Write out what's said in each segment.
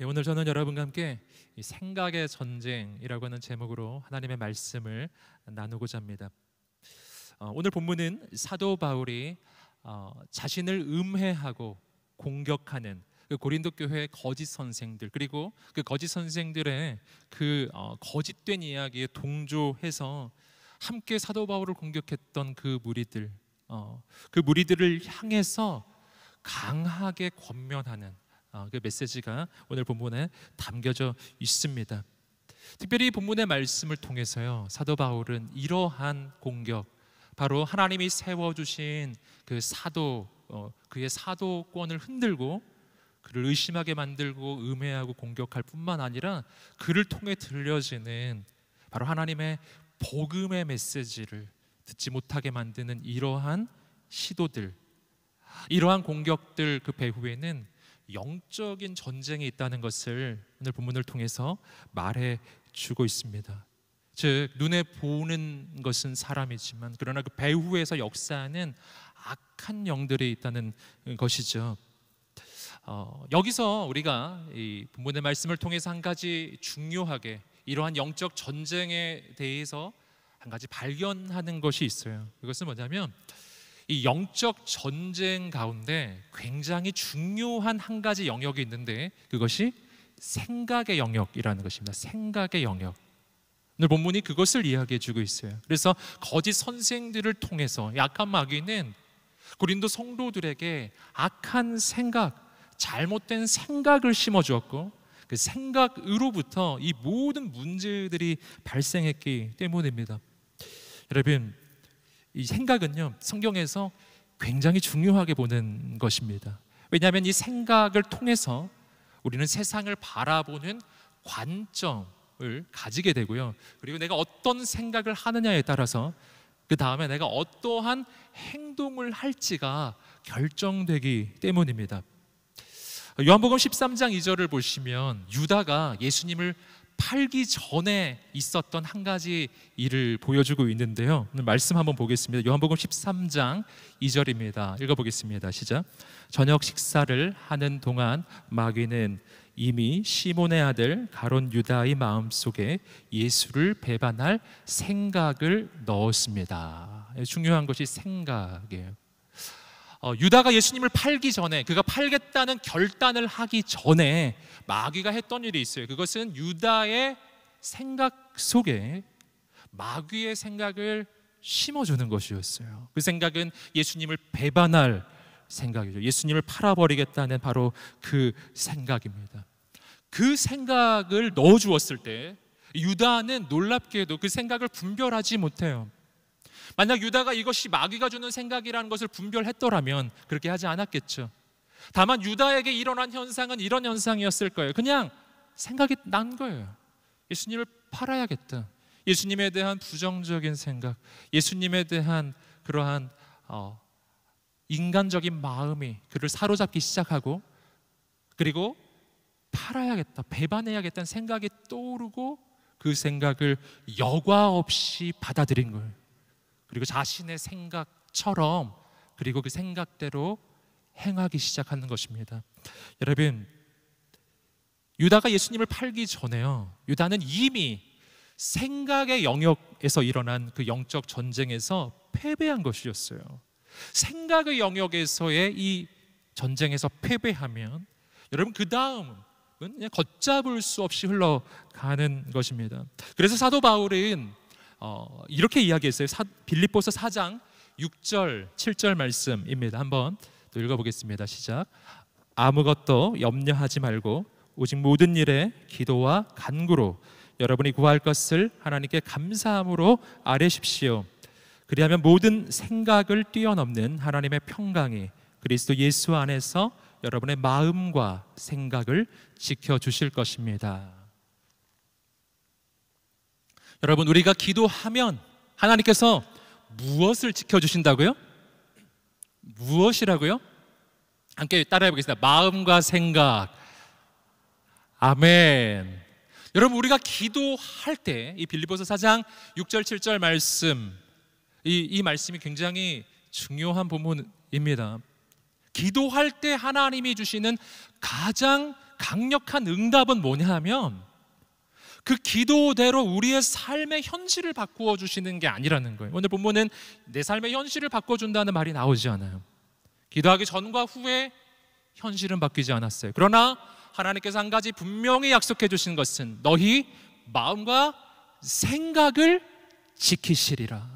오늘 저는 여러분과 함께 이 생각의 전쟁이라고 하는 제목으로 하나님의 말씀을 나누고자 합니다. 오늘 본문은 사도 바울이 자신을 음해하고 공격하는 그 고린도 교회의 거짓 선생들, 그리고 그 거짓 선생들의 그 거짓된 이야기에 동조해서 함께 사도 바울을 공격했던 그 무리들을 향해서 강하게 권면하는 그 메시지가 오늘 본문에 담겨져 있습니다. 특별히 본문의 말씀을 통해서요, 사도 바울은 이러한 공격, 바로 하나님이 세워주신 그 그의 사도권을 흔들고 그를 의심하게 만들고 음해하고 공격할 뿐만 아니라 그를 통해 들려지는 바로 하나님의 복음의 메시지를 듣지 못하게 만드는 이러한 시도들, 이러한 공격들 그 배후에는 영적인 전쟁이 있다는 것을 오늘 본문을 통해서 말해주고 있습니다. 즉, 눈에 보는 것은 사람이지만 그러나 그 배후에서 역사하는 악한 영들이 있다는 것이죠. 여기서 우리가 이 본문의 말씀을 통해서 한 가지 중요하게 이러한 영적 전쟁에 대해서 한 가지 발견하는 것이 있어요. 그것은 뭐냐면 이 영적 전쟁 가운데 굉장히 중요한 한 가지 영역이 있는데 그것이 생각의 영역이라는 것입니다. 생각의 영역. 오늘 본문이 그것을 이야기해 주고 있어요. 그래서 거짓 선생들을 통해서 악한 마귀는 고린도 성도들에게 악한 생각, 잘못된 생각을 심어주었고 그 생각으로부터 이 모든 문제들이 발생했기 때문입니다. 여러분, 이 생각은요, 성경에서 굉장히 중요하게 보는 것입니다. 왜냐하면 이 생각을 통해서 우리는 세상을 바라보는 관점을 가지게 되고요, 그리고 내가 어떤 생각을 하느냐에 따라서 그 다음에 내가 어떠한 행동을 할지가 결정되기 때문입니다. 요한복음 13장 2절을 보시면 유다가 예수님을 팔기 전에 있었던 한 가지 일을 보여주고 있는데요, 오늘 말씀 한번 보겠습니다. 요한복음 13장 2절입니다. 읽어보겠습니다. 시작. 저녁 식사를 하는 동안 마귀는 이미 시몬의 아들 가룟 유다의 마음속에 예수를 배반할 생각을 넣었습니다. 중요한 것이 생각이에요. 유다가 예수님을 팔기 전에, 그가 팔겠다는 결단을 하기 전에 마귀가 했던 일이 있어요. 그것은 유다의 생각 속에 마귀의 생각을 심어주는 것이었어요. 그 생각은 예수님을 배반할 생각이죠. 예수님을 팔아버리겠다는 바로 그 생각입니다. 그 생각을 넣어주었을 때 유다는 놀랍게도 그 생각을 분별하지 못해요. 만약 유다가 이것이 마귀가 주는 생각이라는 것을 분별했더라면 그렇게 하지 않았겠죠. 다만 유다에게 일어난 현상은 이런 현상이었을 거예요. 그냥 생각이 난 거예요. 예수님을 팔아야겠다. 예수님에 대한 부정적인 생각, 예수님에 대한 그러한 인간적인 마음이 그를 사로잡기 시작하고, 그리고 팔아야겠다, 배반해야겠다는 생각이 떠오르고 그 생각을 여과 없이 받아들인 거예요. 그리고 자신의 생각처럼, 그리고 그 생각대로 행하기 시작하는 것입니다. 여러분, 유다가 예수님을 팔기 전에요, 유다는 이미 생각의 영역에서 일어난 그 영적 전쟁에서 패배한 것이었어요. 생각의 영역에서의 이 전쟁에서 패배하면 여러분 그 다음은 그냥 걷잡을 수 없이 흘러가는 것입니다. 그래서 사도 바울은 이렇게 이야기했어요. 빌립보서 4장 6절 7절 말씀입니다. 한번 또 읽어보겠습니다. 시작. 아무것도 염려하지 말고 오직 모든 일에 기도와 간구로 여러분이 구할 것을 하나님께 감사함으로 아뢰십시오. 그리하면 모든 생각을 뛰어넘는 하나님의 평강이 그리스도 예수 안에서 여러분의 마음과 생각을 지켜주실 것입니다. 여러분, 우리가 기도하면 하나님께서 무엇을 지켜주신다고요? 무엇이라고요? 함께 따라해 보겠습니다. 마음과 생각. 아멘. 여러분, 우리가 기도할 때 이 빌립보서 4장 6절 7절 말씀, 이 말씀이 굉장히 중요한 본문입니다. 기도할 때 하나님이 주시는 가장 강력한 응답은 뭐냐 하면 그 기도대로 우리의 삶의 현실을 바꾸어 주시는 게 아니라는 거예요. 오늘 본문은 내 삶의 현실을 바꿔준다는 말이 나오지 않아요. 기도하기 전과 후에 현실은 바뀌지 않았어요. 그러나 하나님께서 한 가지 분명히 약속해 주신 것은 너희 마음과 생각을 지키시리라.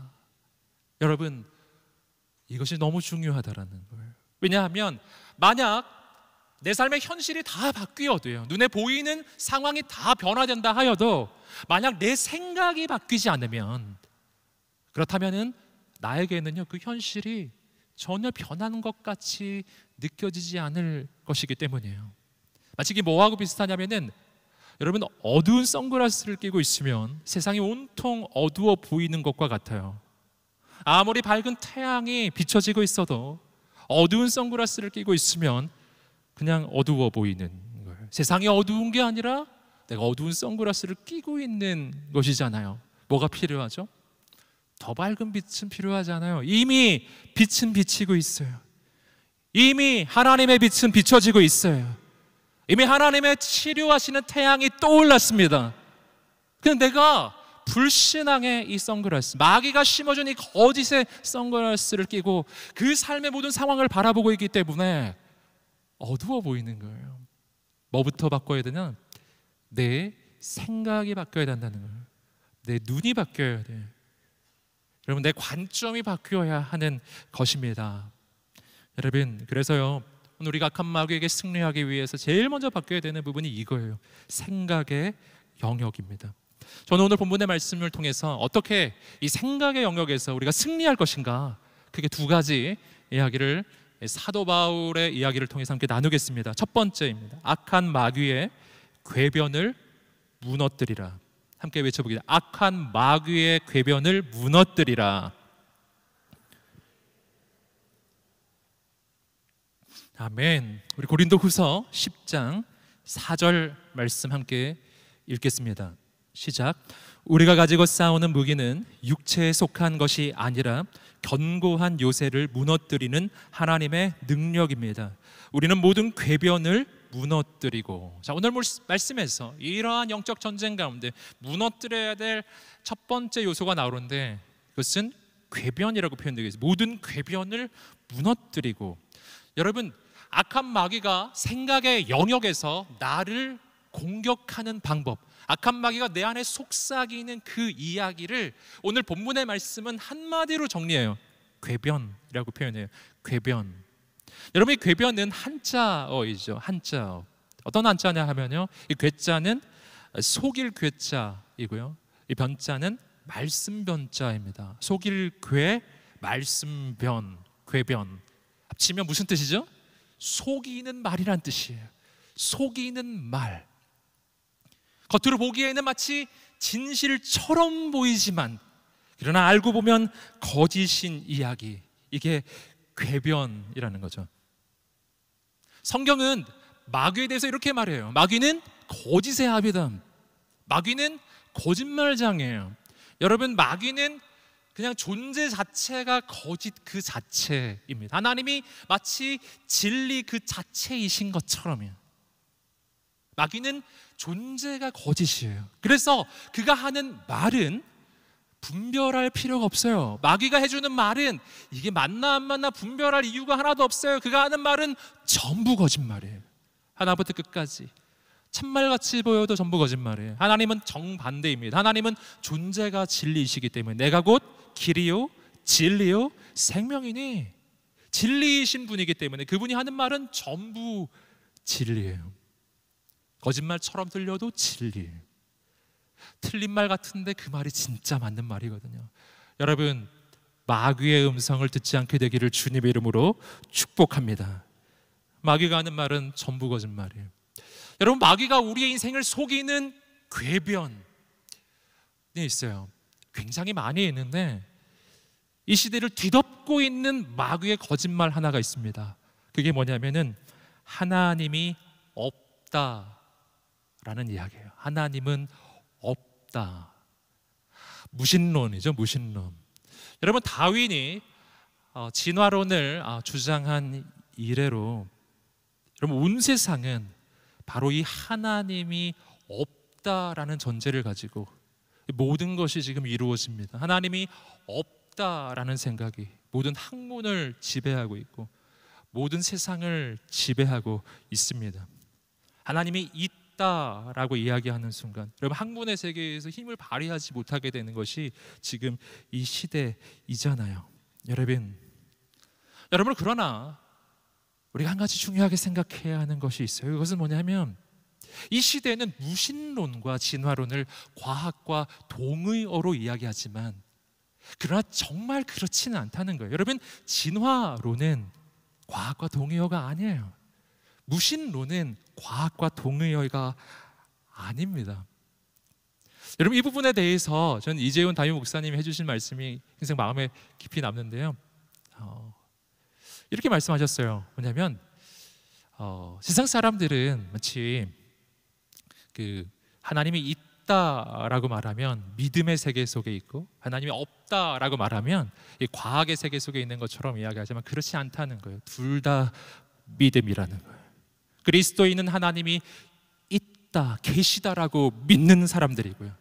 여러분, 이것이 너무 중요하다라는 거예요. 왜냐하면 만약 내 삶의 현실이 다 바뀌어도요, 눈에 보이는 상황이 다 변화된다 하여도 만약 내 생각이 바뀌지 않으면, 그렇다면은 나에게는요 그 현실이 전혀 변하는 것 같이 느껴지지 않을 것이기 때문이에요. 마치 이게 뭐하고 비슷하냐면은, 여러분, 어두운 선글라스를 끼고 있으면 세상이 온통 어두워 보이는 것과 같아요. 아무리 밝은 태양이 비춰지고 있어도 어두운 선글라스를 끼고 있으면 그냥 어두워 보이는 거예요. 세상이 어두운 게 아니라 내가 어두운 선글라스를 끼고 있는 것이잖아요. 뭐가 필요하죠? 더 밝은 빛은 필요하잖아요. 이미 빛은 비치고 있어요. 이미 하나님의 빛은 비춰지고 있어요. 이미 하나님의 치료하시는 태양이 떠올랐습니다. 근데 내가 불신앙의 이 선글라스, 마귀가 심어준 이 거짓의 선글라스를 끼고 그 삶의 모든 상황을 바라보고 있기 때문에 어두워 보이는 거예요. 뭐부터 바꿔야 되냐? 내 생각이 바뀌어야 된다는 거예요. 내 눈이 바뀌어야 돼. 여러분, 내 관점이 바뀌어야 하는 것입니다. 여러분, 그래서요 오늘 우리가 악한 마귀에게 승리하기 위해서 제일 먼저 바뀌어야 되는 부분이 이거예요. 생각의 영역입니다. 저는 오늘 본문의 말씀을 통해서 어떻게 이 생각의 영역에서 우리가 승리할 것인가, 크게 두 가지 이야기를 사도 바울의 이야기를 통해서 함께 나누겠습니다. 첫 번째입니다. 악한 마귀의 궤변을 무너뜨리라. 함께 외쳐보겠습니다. 악한 마귀의 궤변을 무너뜨리라. 아멘. 우리 고린도후서 10장 4절 말씀 함께 읽겠습니다. 시작. 우리가 가지고 싸우는 무기는 육체에 속한 것이 아니라 견고한 요새를 무너뜨리는 하나님의 능력입니다. 우리는 모든 궤변을 무너뜨리고, 자, 오늘 말씀에서 이러한 영적 전쟁 가운데 무너뜨려야 될 첫 번째 요소가 나오는데, 그것은 궤변이라고 표현되고 있습니다. 모든 궤변을 무너뜨리고. 여러분, 악한 마귀가 생각의 영역에서 나를 공격하는 방법, 악한 마귀가 내 안에 속삭이는 그 이야기를 오늘 본문의 말씀은 한마디로 정리해요. 궤변이라고 표현해요. 궤변. 여러분, 이 궤변은 한자어이죠. 한자어. 어떤 한자냐 하면요, 이 궤자는 속일 궤자이고요, 이 변자는 말씀 변자입니다. 속일 궤, 말씀 변, 궤변. 합치면 무슨 뜻이죠? 속이는 말이란 뜻이에요. 속이는 말. 겉으로 보기에는 마치 진실처럼 보이지만 그러나 알고 보면 거짓인 이야기, 이게 궤변이라는 거죠. 성경은 마귀에 대해서 이렇게 말해요. 마귀는 거짓의 아비다. 마귀는 거짓말장이에요. 여러분, 마귀는 그냥 존재 자체가 거짓 그 자체입니다. 하나님이 마치 진리 그 자체이신 것처럼요. 마귀는 존재가 거짓이에요. 그래서 그가 하는 말은 분별할 필요가 없어요. 마귀가 해주는 말은 이게 맞나 안 맞나 분별할 이유가 하나도 없어요. 그가 하는 말은 전부 거짓말이에요. 하나부터 끝까지 참말같이 보여도 전부 거짓말이에요. 하나님은 정반대입니다. 하나님은 존재가 진리이시기 때문에 내가 곧 길이요 진리요 생명이니, 진리이신 분이기 때문에 그분이 하는 말은 전부 진리예요. 거짓말처럼 들려도 진리예요. 틀린 말 같은데 그 말이 진짜 맞는 말이거든요. 여러분, 마귀의 음성을 듣지 않게 되기를 주님의 이름으로 축복합니다. 마귀가 하는 말은 전부 거짓말이에요. 여러분, 마귀가 우리의 인생을 속이는 궤변이 있어요. 굉장히 많이 있는데 이 시대를 뒤덮고 있는 마귀의 거짓말 하나가 있습니다. 그게 뭐냐면은 하나님이 없다라는 이야기예요. 하나님은 없다. 무신론이죠. 무신론. 여러분, 다윈이 진화론을 주장한 이래로 여러분, 온 세상은 바로 이 하나님이 없다라는 전제를 가지고 모든 것이 지금 이루어집니다. 하나님이 없다라는 생각이 모든 학문을 지배하고 있고 모든 세상을 지배하고 있습니다. 하나님이 있다라고 이야기하는 순간 여러분 학문의 세계에서 힘을 발휘하지 못하게 되는 것이 지금 이 시대이잖아요. 여러분 그러나 우리가 한 가지 중요하게 생각해야 하는 것이 있어요. 그것은 뭐냐면 이 시대는 무신론과 진화론을 과학과 동의어로 이야기하지만 그러나 정말 그렇지는 않다는 거예요. 여러분 진화론은 과학과 동의어가 아니에요. 무신론은 과학과 동의어가 아닙니다. 여러분 이 부분에 대해서 저는 이재훈 담임 목사님이 해주신 말씀이 굉장히 마음에 깊이 남는데요. 이렇게 말씀하셨어요. 뭐냐면 세상 사람들은 마치 그 하나님이 있다라고 말하면 믿음의 세계 속에 있고 하나님이 없다라고 말하면 이 과학의 세계 속에 있는 것처럼 이야기하지만 그렇지 않다는 거예요. 둘 다 믿음이라는 거예요. 그리스도인은 하나님이 있다, 계시다라고 믿는 사람들이고요.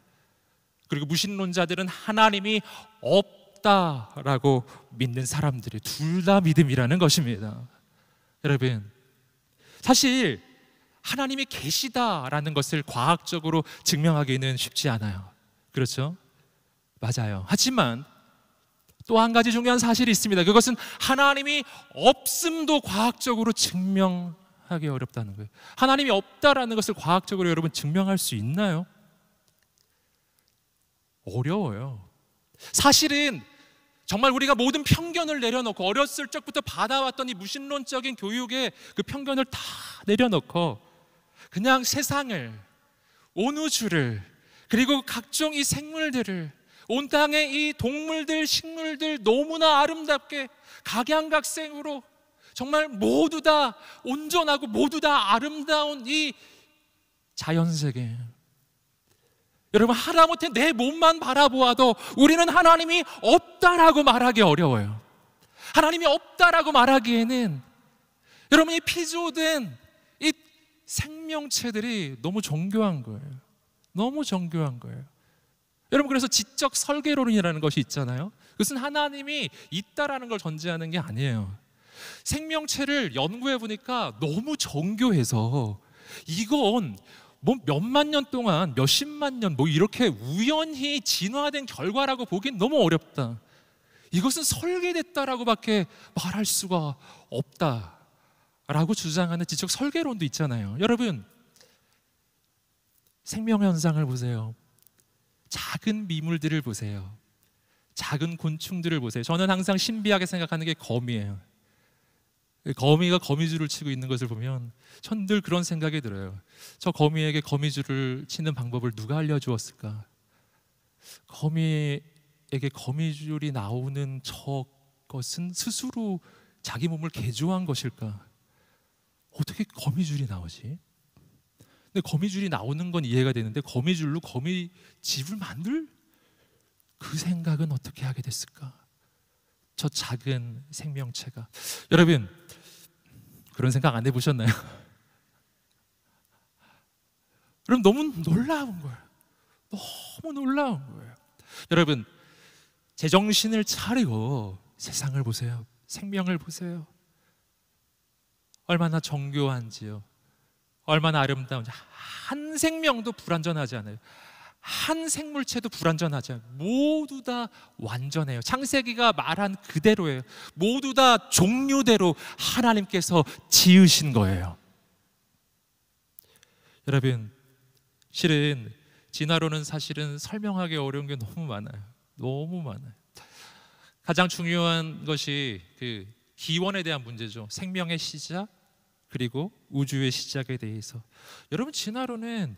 그리고 무신론자들은 하나님이 없다라고 믿는 사람들이 둘 다 믿음이라는 것입니다. 여러분 사실 하나님이 계시다라는 것을 과학적으로 증명하기는 쉽지 않아요. 그렇죠? 맞아요. 하지만 또 한 가지 중요한 사실이 있습니다. 그것은 하나님이 없음도 과학적으로 증명하기 어렵다는 거예요. 하나님이 없다라는 것을 과학적으로 여러분 증명할 수 있나요? 어려워요. 사실은 정말 우리가 모든 편견을 내려놓고 어렸을 적부터 받아왔던 이 무신론적인 교육의 그 편견을 다 내려놓고 그냥 세상을, 온 우주를, 그리고 각종 이 생물들을, 온 땅의 이 동물들, 식물들 너무나 아름답게 각양각색으로 정말 모두 다 온전하고 모두 다 아름다운 이 자연세계, 여러분 하다못해 내 몸만 바라보아도 우리는 하나님이 없다라고 말하기 어려워요. 하나님이 없다라고 말하기에는 여러분 이 피조된 이 생명체들이 너무 정교한 거예요. 너무 정교한 거예요. 여러분 그래서 지적 설계론이라는 것이 있잖아요. 그것은 하나님이 있다라는 걸 전제하는 게 아니에요. 생명체를 연구해 보니까 너무 정교해서 이건 뭐 몇만 년 동안 몇십만 년 뭐 이렇게 우연히 진화된 결과라고 보기엔 너무 어렵다. 이것은 설계됐다라고밖에 말할 수가 없다라고 주장하는 지적 설계론도 있잖아요. 여러분 생명 현상을 보세요. 작은 미물들을 보세요. 작은 곤충들을 보세요. 저는 항상 신비하게 생각하는 게 거미예요. 거미가 거미줄을 치고 있는 것을 보면 전 늘 그런 생각이 들어요. 저 거미에게 거미줄을 치는 방법을 누가 알려주었을까? 거미에게 거미줄이 나오는 저것은 스스로 자기 몸을 개조한 것일까? 어떻게 거미줄이 나오지? 근데 거미줄이 나오는 건 이해가 되는데 거미줄로 거미집을 만들 그 생각은 어떻게 하게 됐을까? 저 작은 생명체가. 여러분 그런 생각 안 해보셨나요? 여러분 너무 놀라운 거예요. 너무 놀라운 거예요. 여러분 제정신을 차리고 세상을 보세요. 생명을 보세요. 얼마나 정교한지요. 얼마나 아름다운지. 한 생명도 불완전하지 않아요. 한 생물체도 불완전하지 않아요. 모두 다 완전해요. 창세기가 말한 그대로예요. 모두 다 종류대로 하나님께서 지으신 거예요. 여러분 실은 진화론은 사실은 설명하기 어려운 게 너무 많아요. 너무 많아요. 가장 중요한 것이 그 기원에 대한 문제죠. 생명의 시작 그리고 우주의 시작에 대해서. 여러분 진화론은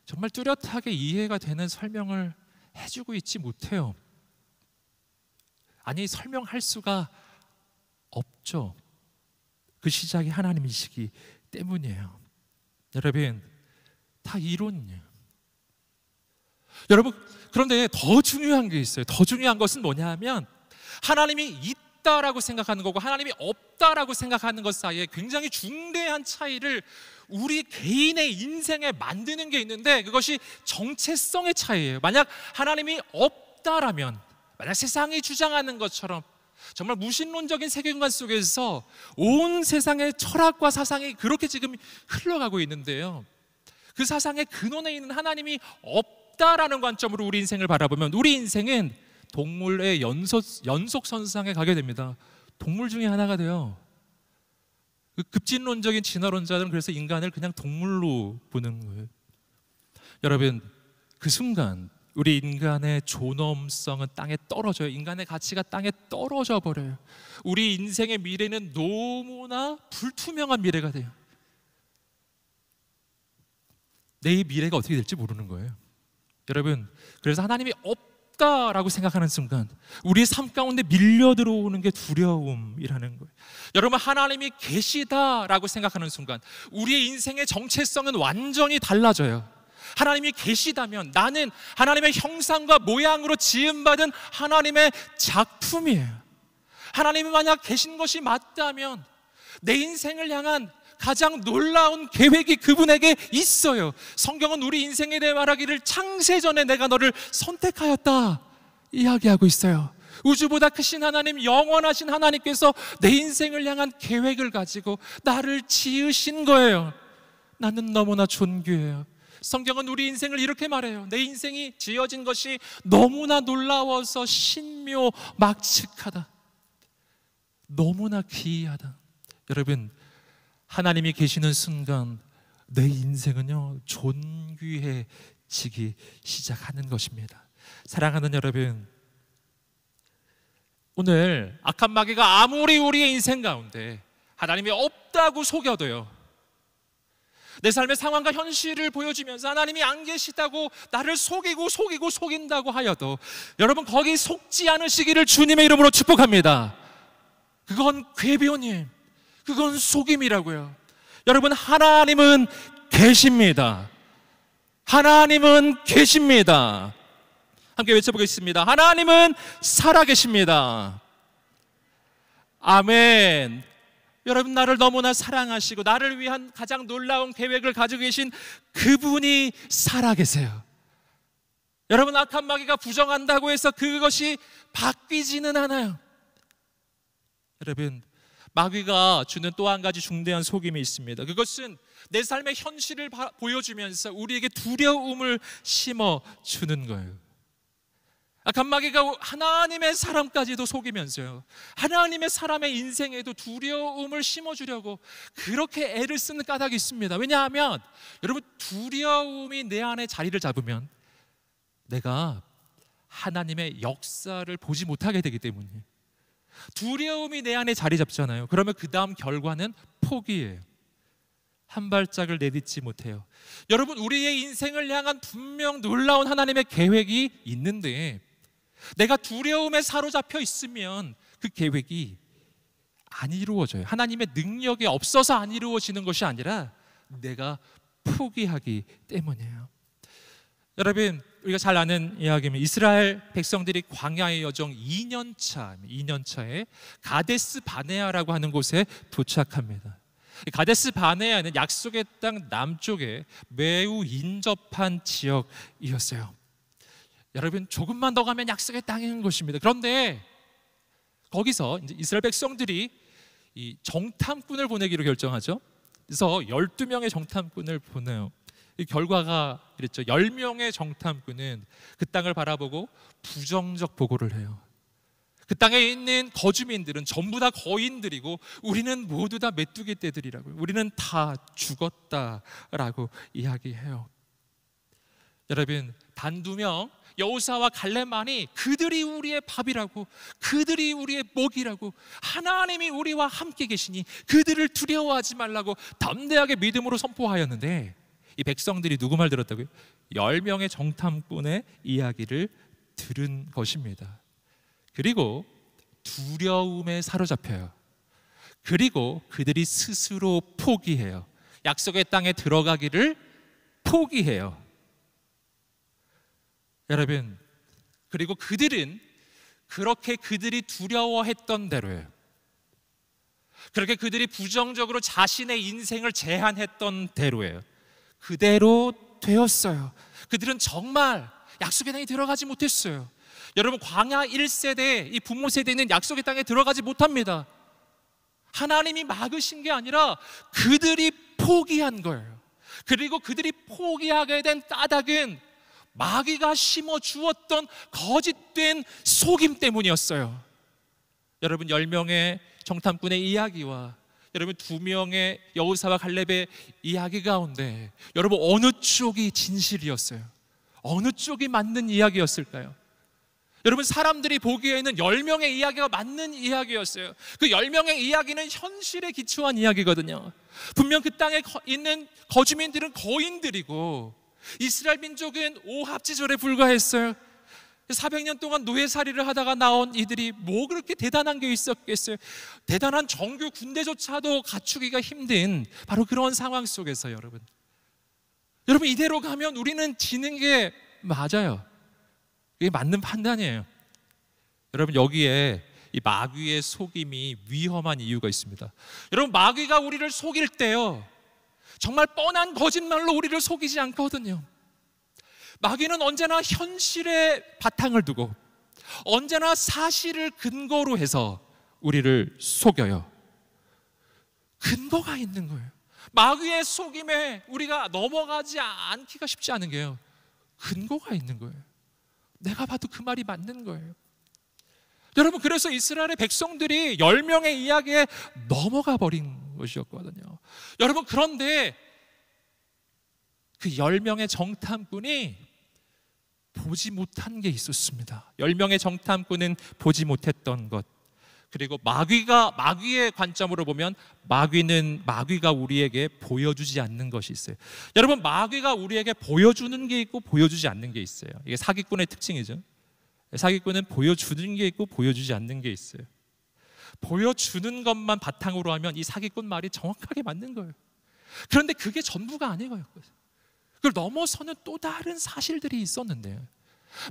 정말 뚜렷하게 이해가 되는 설명을 해주고 있지 못해요. 아니 설명할 수가 없죠. 그 시작이 하나님이시기 때문이에요. 여러분 다 이론이에요. 여러분 그런데 더 중요한 게 있어요. 더 중요한 것은 뭐냐 하면 하나님이 있다라고 생각하는 것과 하나님이 없다라고 생각하는 것 사이에 굉장히 중대한 차이를 우리 개인의 인생에 만드는 게 있는데, 그것이 정체성의 차이예요. 만약 하나님이 없다라면, 만약 세상이 주장하는 것처럼 정말 무신론적인 세계관 속에서 온 세상의 철학과 사상이 그렇게 지금 흘러가고 있는데요, 그 사상의 근원에 있는 하나님이 없다라는 관점으로 우리 인생을 바라보면 우리 인생은 동물의 연속선상에 가게 됩니다. 동물 중에 하나가 돼요. 그 급진론적인 진화론자들은 그래서 인간을 그냥 동물로 보는 거예요. 여러분, 그 순간 우리 인간의 존엄성은 땅에 떨어져요. 인간의 가치가 땅에 떨어져 버려요. 우리 인생의 미래는 너무나 불투명한 미래가 돼요. 내 미래가 어떻게 될지 모르는 거예요. 여러분, 그래서 하나님이 없다라고 생각하는 순간 우리의 삶 가운데 밀려 들어오는 게 두려움이라는 거예요. 여러분, 하나님이 계시다라고 생각하는 순간 우리의 인생의 정체성은 완전히 달라져요. 하나님이 계시다면 나는 하나님의 형상과 모양으로 지음받은 하나님의 작품이에요. 하나님이 만약 계신 것이 맞다면 내 인생을 향한 가장 놀라운 계획이 그분에게 있어요. 성경은 우리 인생에 대해 말하기를 창세전에 내가 너를 선택하였다 이야기하고 있어요. 우주보다 크신 하나님, 영원하신 하나님께서 내 인생을 향한 계획을 가지고 나를 지으신 거예요. 나는 너무나 존귀해요. 성경은 우리 인생을 이렇게 말해요. 내 인생이 지어진 것이 너무나 놀라워서 신묘막측하다, 너무나 기이하다. 여러분, 하나님이 계시는 순간 내 인생은요 존귀해지기 시작하는 것입니다. 사랑하는 여러분, 오늘 악한 마귀가 아무리 우리의 인생 가운데 하나님이 없다고 속여도요, 내 삶의 상황과 현실을 보여주면서 하나님이 안 계시다고 나를 속인다고 하여도 여러분, 거기 속지 않으시기를 주님의 이름으로 축복합니다. 그건 궤변이에요. 그건 속임이라고요. 여러분, 하나님은 계십니다. 하나님은 계십니다. 함께 외쳐보겠습니다. 하나님은 살아계십니다. 아멘. 여러분, 나를 너무나 사랑하시고 나를 위한 가장 놀라운 계획을 가지고 계신 그분이 살아계세요. 여러분, 악한 마귀가 부정한다고 해서 그것이 바뀌지는 않아요. 여러분, 마귀가 주는 또 한 가지 중대한 속임이 있습니다. 그것은 내 삶의 현실을 보여주면서 우리에게 두려움을 심어주는 거예요. 악한 마귀가 하나님의 사람까지도 속이면서요, 하나님의 사람의 인생에도 두려움을 심어주려고 그렇게 애를 쓰는 까닭이 있습니다. 왜냐하면 여러분, 두려움이 내 안에 자리를 잡으면 내가 하나님의 역사를 보지 못하게 되기 때문이에요. 두려움이 내 안에 자리 잡잖아요. 그러면 그 다음 결과는 포기예요. 한 발짝을 내딛지 못해요. 여러분, 우리의 인생을 향한 분명 놀라운 하나님의 계획이 있는데 내가 두려움에 사로잡혀 있으면 그 계획이 안 이루어져요. 하나님의 능력이 없어서 안 이루어지는 것이 아니라 내가 포기하기 때문이에요. 여러분, 우리가 잘 아는 이야기입니다. 이스라엘 백성들이 광야의 여정 2년차에 가데스 바네아라고 하는 곳에 도착합니다. 가데스 바네아는 약속의 땅 남쪽에 매우 인접한 지역이었어요. 여러분, 조금만 더 가면 약속의 땅인 것입니다. 그런데 거기서 이제 이스라엘 백성들이 이 정탐꾼을 보내기로 결정하죠. 그래서 12명의 정탐꾼을 보내요. 이 결과가 이랬죠. 10명의 정탐꾼은 그 땅을 바라보고 부정적 보고를 해요. 그 땅에 있는 거주민들은 전부 다 거인들이고 우리는 모두 다 메뚜기 떼들이라고요. 우리는 다 죽었다라고 이야기해요. 여러분, 단 2명 여호사와 갈렙만이 그들이 우리의 밥이라고, 그들이 우리의 먹이라고, 하나님이 우리와 함께 계시니 그들을 두려워하지 말라고 담대하게 믿음으로 선포하였는데, 이 백성들이 누구 말 들었다고요? 10명의 정탐꾼의 이야기를 들은 것입니다. 그리고 두려움에 사로잡혀요. 그리고 그들이 스스로 포기해요. 약속의 땅에 들어가기를 포기해요. 여러분, 그리고 그들은 그렇게 그들이 두려워했던 대로예요. 그렇게 그들이 부정적으로 자신의 인생을 제한했던 대로예요. 그대로 되었어요. 그들은 정말 약속의 땅에 들어가지 못했어요. 여러분, 광야 1세대, 이 부모 세대는 약속의 땅에 들어가지 못합니다. 하나님이 막으신 게 아니라 그들이 포기한 거예요. 그리고 그들이 포기하게 된 까닭은 마귀가 심어 주었던 거짓된 속임 때문이었어요. 여러분, 10명의 정탐꾼의 이야기와 여러분 2명의 여호사와 갈렙의 이야기 가운데 여러분 어느 쪽이 진실이었어요? 어느 쪽이 맞는 이야기였을까요? 여러분, 사람들이 보기에는 10명의 이야기가 맞는 이야기였어요. 그 10명의 이야기는 현실에 기초한 이야기거든요. 분명 그 땅에 있는 거주민들은 거인들이고 이스라엘 민족은 오합지졸에 불과했어요. 400년 동안 노예살이를 하다가 나온 이들이 뭐 그렇게 대단한 게 있었겠어요? 대단한 정규 군대조차도 갖추기가 힘든 바로 그런 상황 속에서 여러분 이대로 가면 우리는 지는 게 맞아요. 이게 맞는 판단이에요. 여러분, 여기에 이 마귀의 속임이 위험한 이유가 있습니다. 여러분, 마귀가 우리를 속일 때요, 정말 뻔한 거짓말로 우리를 속이지 않거든요. 마귀는 언제나 현실에 바탕을 두고 언제나 사실을 근거로 해서 우리를 속여요. 근거가 있는 거예요. 마귀의 속임에 우리가 넘어가지 않기가 쉽지 않은 게요, 근거가 있는 거예요. 내가 봐도 그 말이 맞는 거예요. 여러분, 그래서 이스라엘의 백성들이 10명의 이야기에 넘어가 버린 것이었거든요. 여러분, 그런데 그 10명의 정탐꾼이 보지 못한 게 있었습니다. 10명의 정탐꾼은 보지 못했던 것, 그리고 마귀의 관점으로 보면 마귀가 우리에게 보여주지 않는 것이 있어요. 여러분, 마귀가 우리에게 보여주는 게 있고 보여주지 않는 게 있어요. 이게 사기꾼의 특징이죠. 사기꾼은 보여주는 게 있고 보여주지 않는 게 있어요. 보여주는 것만 바탕으로 하면 이 사기꾼 말이 정확하게 맞는 거예요. 그런데 그게 전부가 아니고요. 그걸 넘어서는 또 다른 사실들이 있었는데요,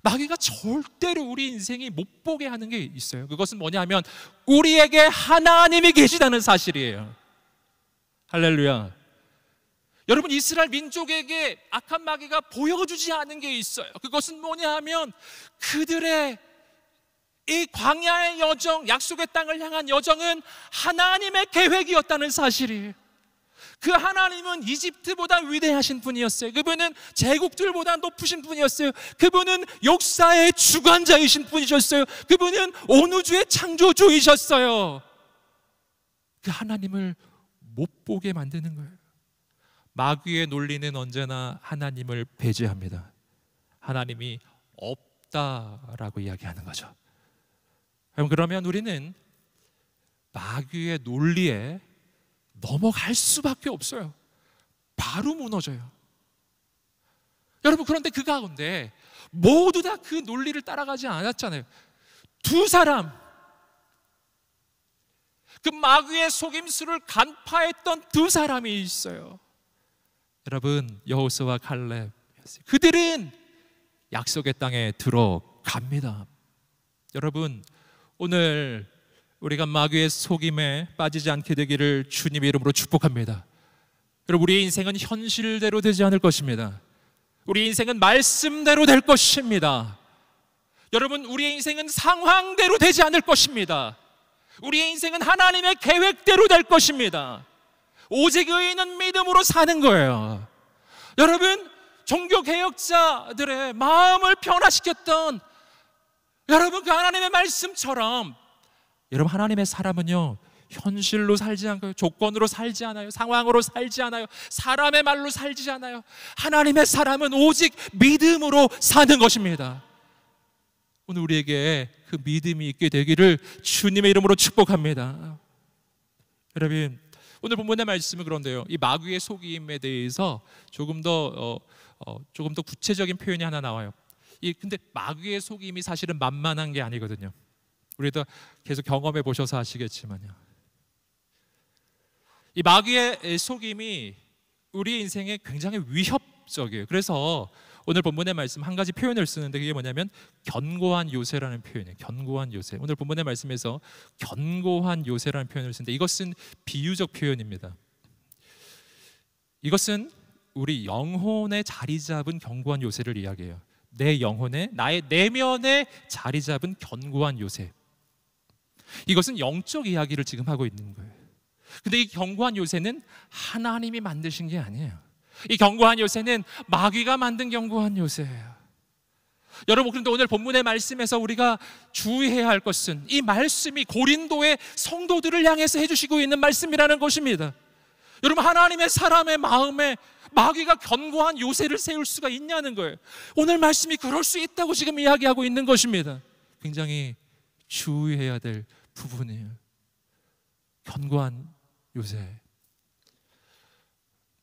마귀가 절대로 우리 인생이 못 보게 하는 게 있어요. 그것은 뭐냐면 우리에게 하나님이 계시다는 사실이에요. 할렐루야. 여러분, 이스라엘 민족에게 악한 마귀가 보여주지 않은 게 있어요. 그것은 뭐냐 하면 그들의 이 광야의 여정, 약속의 땅을 향한 여정은 하나님의 계획이었다는 사실이에요. 그 하나님은 이집트보다 위대하신 분이었어요. 그분은 제국들보다 높으신 분이었어요. 그분은 역사의 주관자이신 분이셨어요. 그분은 온 우주의 창조주이셨어요. 그 하나님을 못 보게 만드는 거예요. 마귀의 논리는 언제나 하나님을 배제합니다. 하나님이 없다라고 이야기하는 거죠. 그러면 우리는 마귀의 논리에 넘어갈 수밖에 없어요. 바로 무너져요. 여러분, 그런데 그 가운데 모두 다 그 논리를 따라가지 않았잖아요. 2사람, 그 마귀의 속임수를 간파했던 2사람이 있어요. 여러분, 여호수아와 갈렙. 그들은 약속의 땅에 들어갑니다. 여러분, 오늘 우리가 마귀의 속임에 빠지지 않게 되기를 주님의 이름으로 축복합니다. 여러분, 우리의 인생은 현실대로 되지 않을 것입니다. 우리 인생은 말씀대로 될 것입니다. 여러분, 우리의 인생은 상황대로 되지 않을 것입니다. 우리의 인생은 하나님의 계획대로 될 것입니다. 오직 의인은 믿음으로 사는 거예요. 여러분, 종교개혁자들의 마음을 변화시켰던 여러분 그 하나님의 말씀처럼 여러분, 하나님의 사람은요, 현실로 살지 않고요, 조건으로 살지 않아요, 상황으로 살지 않아요, 사람의 말로 살지 않아요. 하나님의 사람은 오직 믿음으로 사는 것입니다. 오늘 우리에게 그 믿음이 있게 되기를 주님의 이름으로 축복합니다. 여러분, 오늘 본문의 말씀은 그런데요, 이 마귀의 속임에 대해서 조금 더 구체적인 표현이 하나 나와요. 근데 마귀의 속임이 사실은 만만한 게 아니거든요. 우리도 계속 경험해 보셔서 아시겠지만요, 이 마귀의 속임이 우리 인생에 굉장히 위협적이에요. 그래서 오늘 본문의 말씀 한 가지 표현을 쓰는데 그게 뭐냐면 견고한 요새라는 표현이에요. 견고한 요새. 오늘 본문의 말씀에서 견고한 요새라는 표현을 쓰는데 이것은 비유적 표현입니다. 이것은 우리 영혼에 자리 잡은 견고한 요새를 이야기해요. 내 영혼에, 나의 내면에 자리 잡은 견고한 요새. 이것은 영적 이야기를 지금 하고 있는 거예요. 근데 이 견고한 요새는 하나님이 만드신 게 아니에요. 이 견고한 요새는 마귀가 만든 견고한 요새예요. 여러분, 그런데 오늘 본문의 말씀에서 우리가 주의해야 할 것은 이 말씀이 고린도의 성도들을 향해서 해주시고 있는 말씀이라는 것입니다. 여러분, 하나님의 사람의 마음에 마귀가 견고한 요새를 세울 수가 있냐는 거예요. 오늘 말씀이 그럴 수 있다고 지금 이야기하고 있는 것입니다. 굉장히 주의해야 될 부분이에요. 견고한 요새.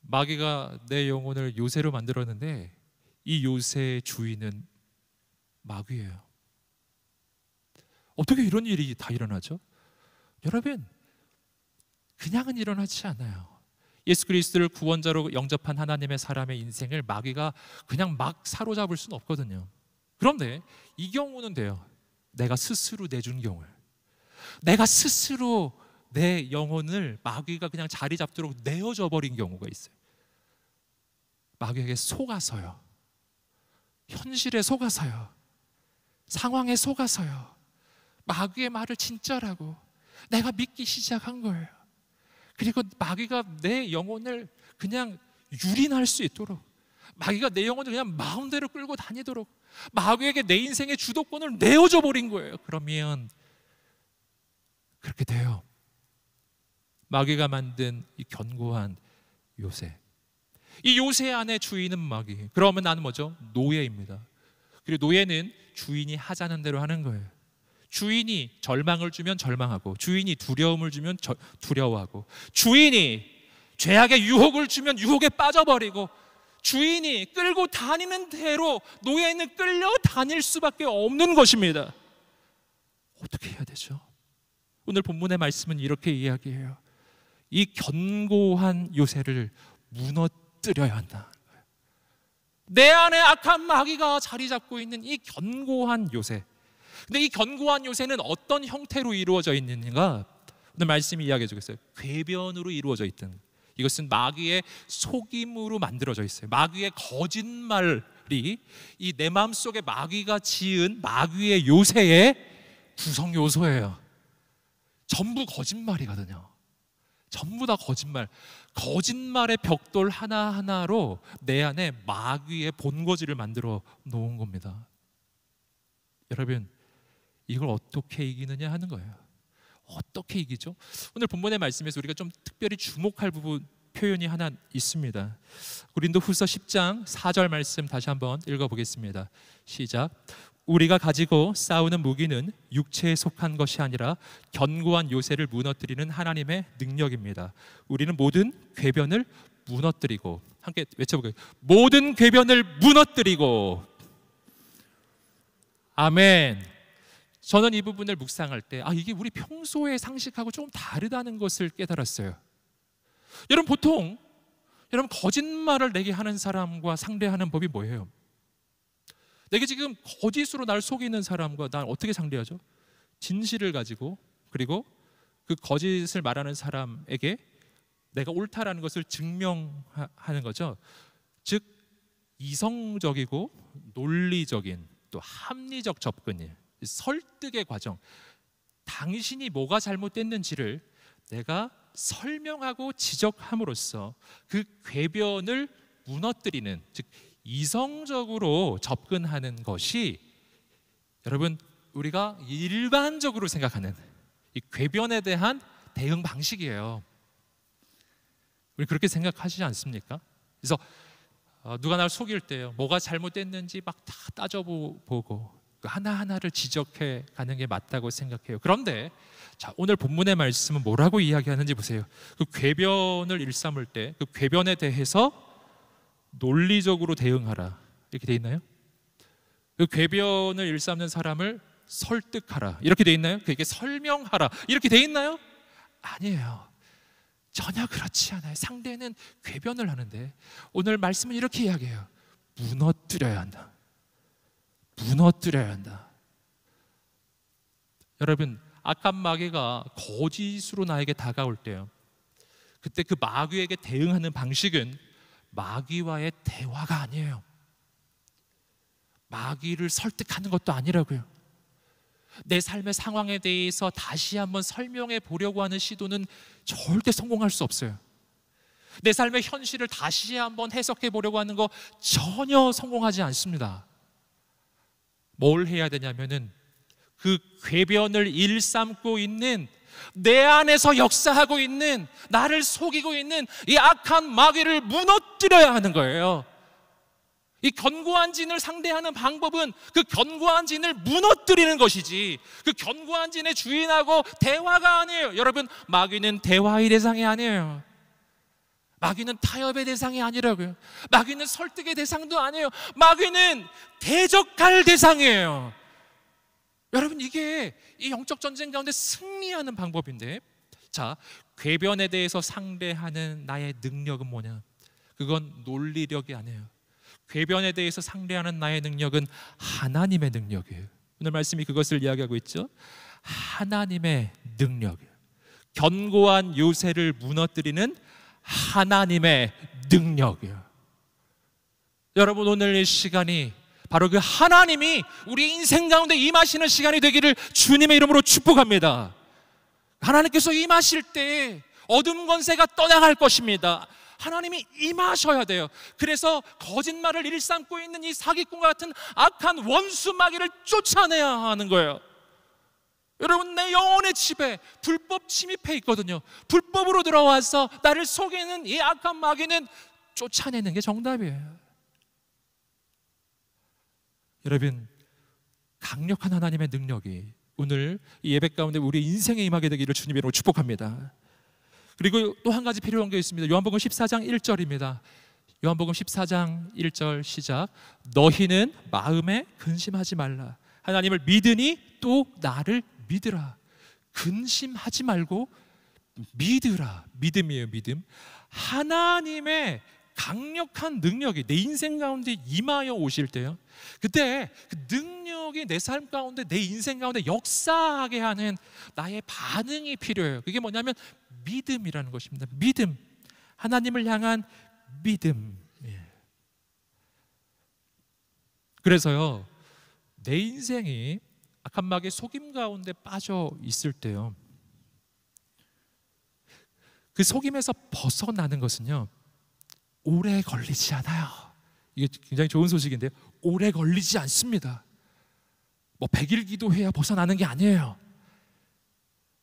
마귀가 내 영혼을 요새로 만들었는데 이 요새의 주인은 마귀예요. 어떻게 이런 일이 다 일어나죠? 여러분, 그냥은 일어나지 않아요. 예수 그리스도를 구원자로 영접한 하나님의 사람의 인생을 마귀가 그냥 막 사로잡을 수는 없거든요. 그런데 이 경우는 돼요. 내가 스스로 내준 경우, 내가 스스로 내 영혼을 마귀가 그냥 자리 잡도록 내어줘 버린 경우가 있어요. 마귀에게 속아서요, 현실에 속아서요, 상황에 속아서요, 마귀의 말을 진짜라고 내가 믿기 시작한 거예요. 그리고 마귀가 내 영혼을 그냥 유린할 수 있도록, 마귀가 내 영혼을 그냥 마음대로 끌고 다니도록 마귀에게 내 인생의 주도권을 내어줘 버린 거예요. 그러면 그렇게 돼요. 마귀가 만든 이 견고한 요새, 이 요새 안에 주인은 마귀. 그러면 나는 뭐죠? 노예입니다. 그리고 노예는 주인이 하자는 대로 하는 거예요. 주인이 절망을 주면 절망하고, 주인이 두려움을 주면 두려워하고, 주인이 죄악의 유혹을 주면 유혹에 빠져버리고, 주인이 끌고 다니는 대로 노예는 끌려 다닐 수밖에 없는 것입니다. 어떻게 해야 되죠? 오늘 본문의 말씀은 이렇게 이야기해요. 이 견고한 요새를 무너뜨려야 한다. 내 안에 악한 마귀가 자리 잡고 있는 이 견고한 요새. 근데 이 견고한 요새는 어떤 형태로 이루어져 있는가? 오늘 말씀이 이야기해 주겠어요. 궤변으로 이루어져 있던, 이것은 마귀의 속임으로 만들어져 있어요. 마귀의 거짓말이 이 내 마음속에 마귀가 지은 마귀의 요새의 구성 요소예요. 전부 거짓말이거든요. 전부 다 거짓말. 거짓말의 벽돌 하나하나로 내 안에 마귀의 본거지를 만들어 놓은 겁니다. 여러분, 이걸 어떻게 이기느냐 하는 거예요. 어떻게 이기죠? 오늘 본문의 말씀에서 우리가 좀 특별히 주목할 부분, 표현이 하나 있습니다. 고린도후서 10장 4절 말씀 다시 한번 읽어보겠습니다. 시작. 우리가 가지고 싸우는 무기는 육체에 속한 것이 아니라 견고한 요새를 무너뜨리는 하나님의 능력입니다. 우리는 모든 궤변을 무너뜨리고, 함께 외쳐볼까요? 모든 궤변을 무너뜨리고. 아멘. 저는 이 부분을 묵상할 때 이게 우리 평소의 상식하고 조금 다르다는 것을 깨달았어요. 여러분, 보통 여러분 거짓말을 내게 하는 사람과 상대하는 법이 뭐예요? 내게 지금 거짓으로 날 속이는 사람과 난 어떻게 상대하죠? 진실을 가지고, 그리고 그 거짓을 말하는 사람에게 내가 옳다라는 것을 증명하는 거죠. 즉 이성적이고 논리적인 또 합리적 접근이에요. 설득의 과정. 당신이 뭐가 잘못됐는지를 내가 설명하고 지적함으로써 그 궤변을 무너뜨리는, 즉 이성적으로 접근하는 것이 여러분 우리가 일반적으로 생각하는 이 궤변에 대한 대응 방식이에요. 우리 그렇게 생각하시지 않습니까? 그래서 누가 날 속일 때요, 뭐가 잘못됐는지 막 다 따져보고 하나하나를 지적해 가는 게 맞다고 생각해요. 그런데 자, 오늘 본문의 말씀은 뭐라고 이야기하는지 보세요. 그 궤변을 일삼을 때 그 궤변에 대해서 논리적으로 대응하라, 이렇게 돼 있나요? 그 궤변을 일삼는 사람을 설득하라, 이렇게 돼 있나요? 그에게 설명하라, 이렇게 돼 있나요? 아니에요. 전혀 그렇지 않아요. 상대는 궤변을 하는데 오늘 말씀은 이렇게 이야기해요. 무너뜨려야 한다. 무너뜨려야 한다. 여러분, 악한 마귀가 거짓으로 나에게 다가올 때요, 그때 그 마귀에게 대응하는 방식은 마귀와의 대화가 아니에요. 마귀를 설득하는 것도 아니라고요. 내 삶의 상황에 대해서 다시 한번 설명해 보려고 하는 시도는 절대 성공할 수 없어요. 내 삶의 현실을 다시 한번 해석해 보려고 하는 거 전혀 성공하지 않습니다. 뭘 해야 되냐면은 그 궤변을 일삼고 있는, 내 안에서 역사하고 있는, 나를 속이고 있는 이 악한 마귀를 무너뜨려야 하는 거예요. 이 견고한 진을 상대하는 방법은 그 견고한 진을 무너뜨리는 것이지, 그 견고한 진의 주인하고 대화가 아니에요. 여러분, 마귀는 대화의 대상이 아니에요. 마귀는 타협의 대상이 아니라고요. 마귀는 설득의 대상도 아니에요. 마귀는 대적할 대상이에요. 여러분, 이게 이 영적 전쟁 가운데 승리하는 방법인데, 자, 궤변에 대해서 상대하는 나의 능력은 뭐냐? 그건 논리력이 아니에요. 궤변에 대해서 상대하는 나의 능력은 하나님의 능력이에요. 오늘 말씀이 그것을 이야기하고 있죠. 하나님의 능력이에요. 견고한 요새를 무너뜨리는 하나님의 능력이에요. 여러분, 오늘 이 시간이 바로 그 하나님이 우리 인생 가운데 임하시는 시간이 되기를 주님의 이름으로 축복합니다. 하나님께서 임하실 때 어둠 권세가 떠나갈 것입니다. 하나님이 임하셔야 돼요. 그래서 거짓말을 일삼고 있는 이 사기꾼과 같은 악한 원수 마귀를 쫓아내야 하는 거예요. 여러분, 내 영혼의 집에 불법 침입해 있거든요. 불법으로 들어와서 나를 속이는 이 악한 마귀는 쫓아내는 게 정답이에요. 여러분, 강력한 하나님의 능력이 오늘 이 예배 가운데 우리 인생에 임하게 되기를 주님의 이름으로 축복합니다. 그리고 또 한 가지 필요한 게 있습니다. 요한복음 14장 1절입니다. 요한복음 14장 1절 시작. 너희는 마음에 근심하지 말라. 하나님을 믿으니 또 나를 믿으라. 근심하지 말고 믿으라. 믿음이에요, 믿음. 하나님의 강력한 능력이 내 인생 가운데 임하여 오실 때요, 그때 그 능력이 내 삶 가운데, 내 인생 가운데 역사하게 하는 나의 반응이 필요해요. 그게 뭐냐면 믿음이라는 것입니다. 믿음, 하나님을 향한 믿음. 그래서요, 내 인생이 악한 마귀의 속임 가운데 빠져 있을 때요, 그 속임에서 벗어나는 것은요 오래 걸리지 않아요. 이게 굉장히 좋은 소식인데요, 오래 걸리지 않습니다. 뭐 100일 기도해야 벗어나는 게 아니에요.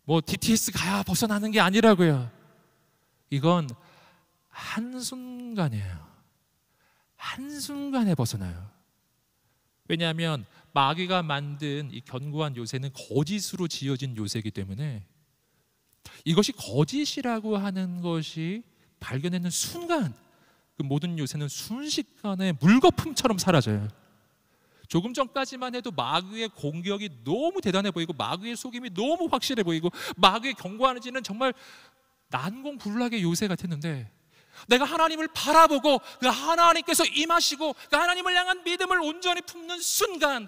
뭐 DTS 가야 벗어나는 게 아니라고요. 이건 한순간이에요. 한순간에 벗어나요. 왜냐하면 마귀가 만든 이 견고한 요새는 거짓으로 지어진 요새이기 때문에 이것이 거짓이라고 하는 것이 발견되는 순간 그 모든 요새는 순식간에 물거품처럼 사라져요. 조금 전까지만 해도 마귀의 공격이 너무 대단해 보이고 마귀의 속임이 너무 확실해 보이고 마귀의 견고한지는 정말 난공불락의 요새 같았는데, 내가 하나님을 바라보고 그 하나님께서 임하시고 그 하나님을 향한 믿음을 온전히 품는 순간,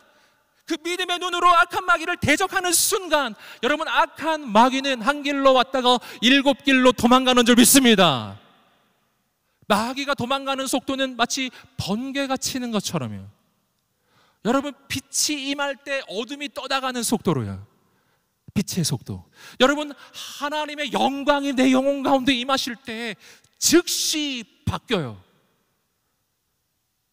그 믿음의 눈으로 악한 마귀를 대적하는 순간, 여러분, 악한 마귀는 한 길로 왔다가 7길로 도망가는 줄 믿습니다. 마귀가 도망가는 속도는 마치 번개가 치는 것처럼요. 여러분, 빛이 임할 때 어둠이 떠나가는 속도로요. 빛의 속도. 여러분, 하나님의 영광이 내 영혼 가운데 임하실 때 즉시 바뀌어요.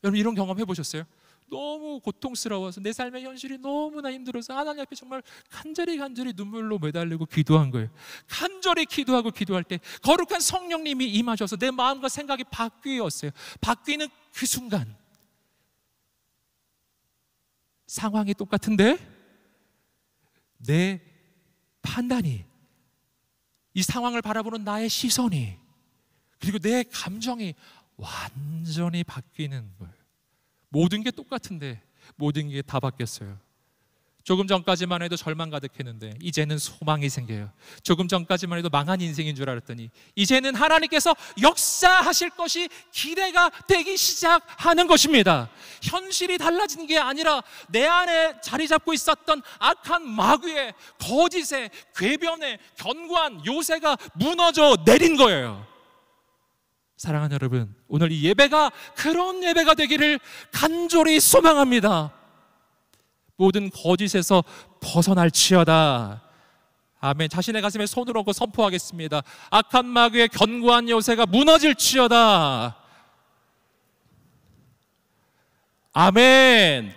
여러분, 이런 경험 해보셨어요? 너무 고통스러워서 내 삶의 현실이 너무나 힘들어서 하나님 앞에 정말 간절히 눈물로 매달리고 기도한 거예요. 간절히 기도하고 기도할 때 거룩한 성령님이 임하셔서 내 마음과 생각이 바뀌었어요. 바뀌는 그 순간 상황이 똑같은데 내 판단이, 이 상황을 바라보는 나의 시선이, 그리고 내 감정이 완전히 바뀌는 거예요. 모든 게 똑같은데 모든 게 다 바뀌었어요. 조금 전까지만 해도 절망 가득했는데 이제는 소망이 생겨요. 조금 전까지만 해도 망한 인생인 줄 알았더니 이제는 하나님께서 역사하실 것이 기대가 되기 시작하는 것입니다. 현실이 달라진 게 아니라 내 안에 자리 잡고 있었던 악한 마귀의 거짓의 궤변의 견고한 요새가 무너져 내린 거예요. 사랑하는 여러분, 오늘 이 예배가 그런 예배가 되기를 간절히 소망합니다. 모든 거짓에서 벗어날지어다. 아멘. 자신의 가슴에 손을 얹고 선포하겠습니다. 악한 마귀의 견고한 요새가 무너질지어다. 아멘.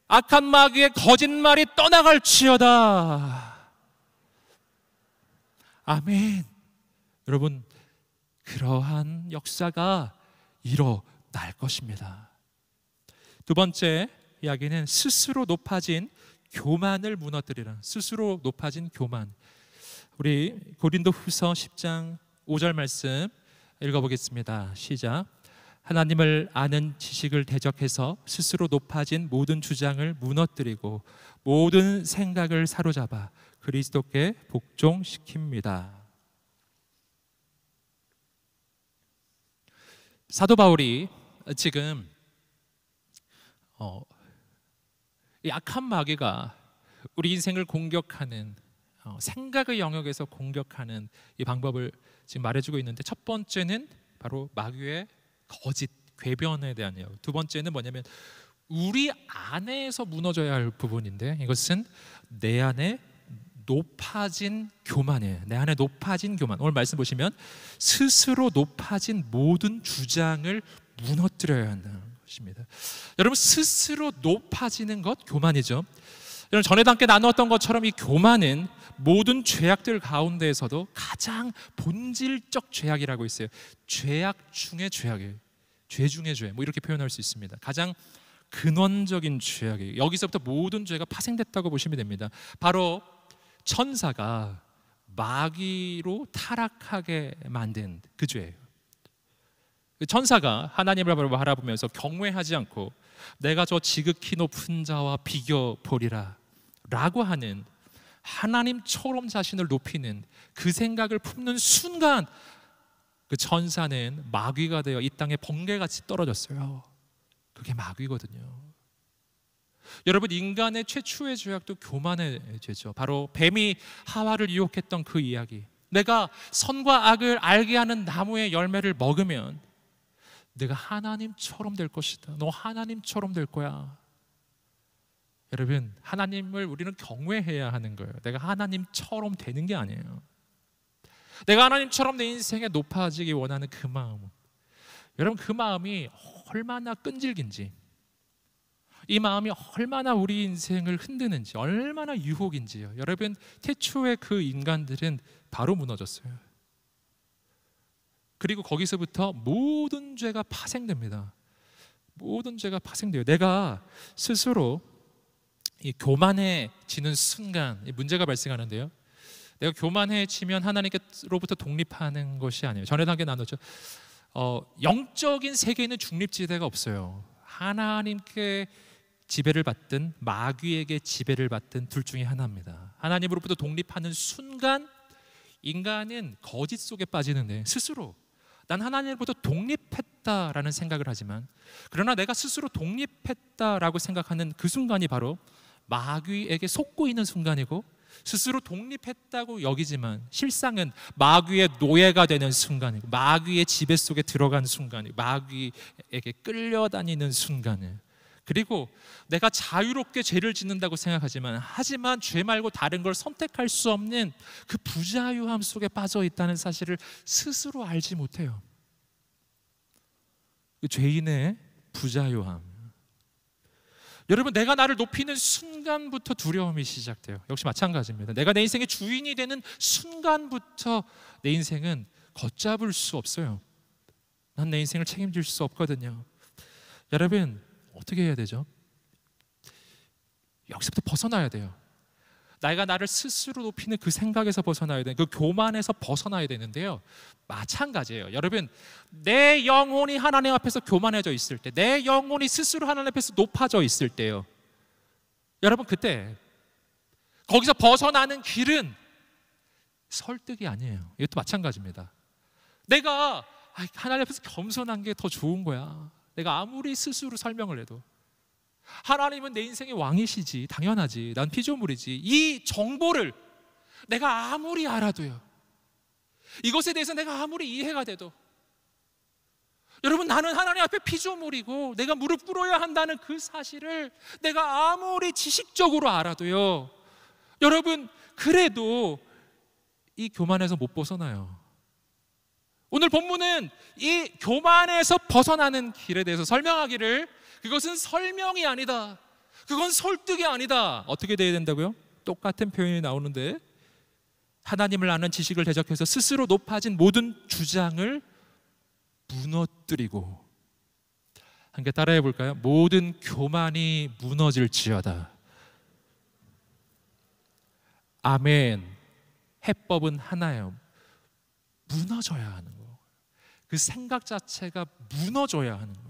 악한 마귀의 거짓말이 떠나갈지어다. 아멘. 여러분, 그러한 역사가 일어날 것입니다. 두 번째 이야기는 스스로 높아진 교만을 무너뜨리라. 스스로 높아진 교만. 우리 고린도후서 10장 5절 말씀 읽어보겠습니다. 시작. 하나님을 아는 지식을 대적해서 스스로 높아진 모든 주장을 무너뜨리고 모든 생각을 사로잡아 그리스도께 복종시킵니다. 사도 바울이 지금 이 악한 마귀가 우리 인생을 공격하는 생각의 영역에서 공격하는 이 방법을 지금 말해주고 있는데, 첫 번째는 바로 마귀의 거짓, 궤변에 대한 이야기. 두 번째는 뭐냐면 우리 안에서 무너져야 할 부분인데, 이것은 내 안에 높아진 교만이에요. 내 안에 높아진 교만. 오늘 말씀 보시면 스스로 높아진 모든 주장을 무너뜨려야 한다는 것입니다. 여러분, 스스로 높아지는 것 교만이죠. 여러분, 전에도 함께 나누었던 것처럼 이 교만은 모든 죄악들 가운데에서도 가장 본질적 죄악이라고 있어요. 죄악 중의 죄악이에요. 죄 중의 죄, 뭐 이렇게 표현할 수 있습니다. 가장 근원적인 죄악이에요. 여기서부터 모든 죄가 파생됐다고 보시면 됩니다. 바로 천사가 마귀로 타락하게 만든 그 죄예요. 천사가 하나님을 바라보면서 경외하지 않고 내가 저 지극히 높은 자와 비교보리라 라고 하는, 하나님처럼 자신을 높이는 그 생각을 품는 순간 그 천사는 마귀가 되어 이 땅에 번개같이 떨어졌어요. 그게 마귀거든요. 여러분, 인간의 최초의 죄악도 교만의 죄죠. 바로 뱀이 하와를 유혹했던 그 이야기. 내가 선과 악을 알게 하는 나무의 열매를 먹으면 내가 하나님처럼 될 것이다. 너 하나님처럼 될 거야. 여러분, 하나님을 우리는 경외해야 하는 거예요. 내가 하나님처럼 되는 게 아니에요. 내가 하나님처럼 내 인생에 높아지기 원하는 그 마음, 여러분, 그 마음이 얼마나 끈질긴지, 이 마음이 얼마나 우리 인생을 흔드는지, 얼마나 유혹인지요. 여러분, 태초의 그 인간들은 바로 무너졌어요. 그리고 거기서부터 모든 죄가 파생됩니다. 모든 죄가 파생돼요. 내가 스스로 이 교만해지는 순간 이 문제가 발생하는데요. 내가 교만해지면 하나님께로부터 독립하는 것이 아니에요. 전에도 함께 나눴죠. 영적인 세계에는 중립지대가 없어요. 하나님께 지배를 받든 마귀에게 지배를 받든 둘 중에 하나입니다. 하나님으로부터 독립하는 순간 인간은 거짓 속에 빠지는데, 스스로 난 하나님으로부터 독립했다라는 생각을 하지만, 그러나 내가 스스로 독립했다라고 생각하는 그 순간이 바로 마귀에게 속고 있는 순간이고, 스스로 독립했다고 여기지만 실상은 마귀의 노예가 되는 순간이고, 마귀의 지배 속에 들어가는 순간이고, 마귀에게 끌려다니는 순간이에요. 그리고 내가 자유롭게 죄를 짓는다고 생각하지만, 하지만 죄 말고 다른 걸 선택할 수 없는 그 부자유함 속에 빠져 있다는 사실을 스스로 알지 못해요. 그 죄인의 부자유함. 여러분, 내가 나를 높이는 순간부터 두려움이 시작돼요. 역시 마찬가지입니다. 내가 내 인생의 주인이 되는 순간부터 내 인생은 걷잡을 수 없어요. 난 내 인생을 책임질 수 없거든요. 여러분, 어떻게 해야 되죠? 여기서부터 벗어나야 돼요. 내가 나를 스스로 높이는 그 생각에서 벗어나야 돼요. 그 교만에서 벗어나야 되는데요, 마찬가지예요. 여러분, 내 영혼이 하나님 앞에서 교만해져 있을 때, 내 영혼이 스스로 하나님 앞에서 높아져 있을 때요, 여러분, 그때 거기서 벗어나는 길은 설득이 아니에요. 이것도 마찬가지입니다. 내가 하나님 앞에서 겸손한 게 더 좋은 거야. 내가 아무리 스스로 설명을 해도 하나님은 내 인생의 왕이시지, 당연하지, 난 피조물이지, 이 정보를 내가 아무리 알아도요, 이것에 대해서 내가 아무리 이해가 돼도, 여러분, 나는 하나님 앞에 피조물이고 내가 무릎 꿇어야 한다는 그 사실을 내가 아무리 지식적으로 알아도요, 여러분, 그래도 이 교만에서 못 벗어나요. 오늘 본문은 이 교만에서 벗어나는 길에 대해서 설명하기를, 그것은 설명이 아니다, 그건 설득이 아니다. 어떻게 돼야 된다고요? 똑같은 표현이 나오는데, 하나님을 아는 지식을 대적해서 스스로 높아진 모든 주장을 무너뜨리고, 함께 따라해 볼까요? 모든 교만이 무너질지어다. 아멘. 해법은 하나예요. 무너져야 하는 거예요. 그 생각 자체가 무너져야 하는 거예요.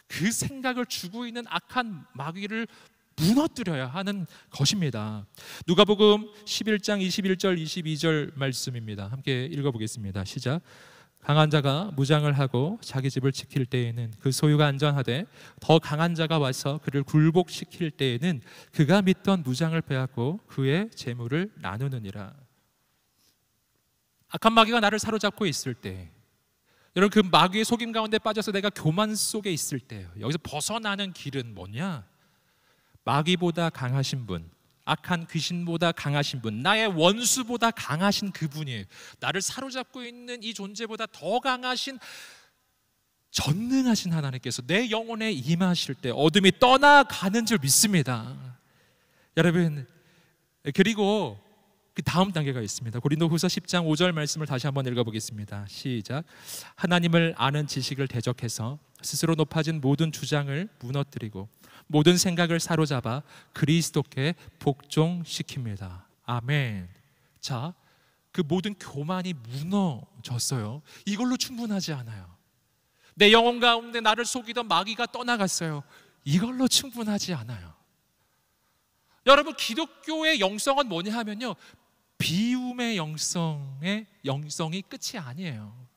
그 생각을 주고 있는 악한 마귀를 무너뜨려야 하는 것입니다. 누가복음 11장 21절 22절 말씀입니다. 함께 읽어보겠습니다. 시작. 강한 자가 무장을 하고 자기 집을 지킬 때에는 그 소유가 안전하되, 더 강한 자가 와서 그를 굴복시킬 때에는 그가 믿던 무장을 빼앗고 그의 재물을 나누느니라. 악한 마귀가 나를 사로잡고 있을 때, 여러분, 그 마귀의 속임 가운데 빠져서 내가 교만 속에 있을 때, 여기서 벗어나는 길은 뭐냐? 마귀보다 강하신 분, 악한 귀신보다 강하신 분, 나의 원수보다 강하신 그분이에요. 나를 사로잡고 있는 이 존재보다 더 강하신, 전능하신 하나님께서 내 영혼에 임하실 때 어둠이 떠나가는 줄 믿습니다. 여러분, 그리고 그 다음 단계가 있습니다. 고린도후서 10장 5절 말씀을 다시 한번 읽어보겠습니다. 시작. 하나님을 아는 지식을 대적해서 스스로 높아진 모든 주장을 무너뜨리고 모든 생각을 사로잡아 그리스도께 복종시킵니다. 아멘. 자, 그 모든 교만이 무너졌어요. 이걸로 충분하지 않아요. 내 영혼 가운데 나를 속이던 마귀가 떠나갔어요. 이걸로 충분하지 않아요. 여러분, 기독교의 영성은 뭐냐 하면요, 비움의 영성이 끝이 아니에요.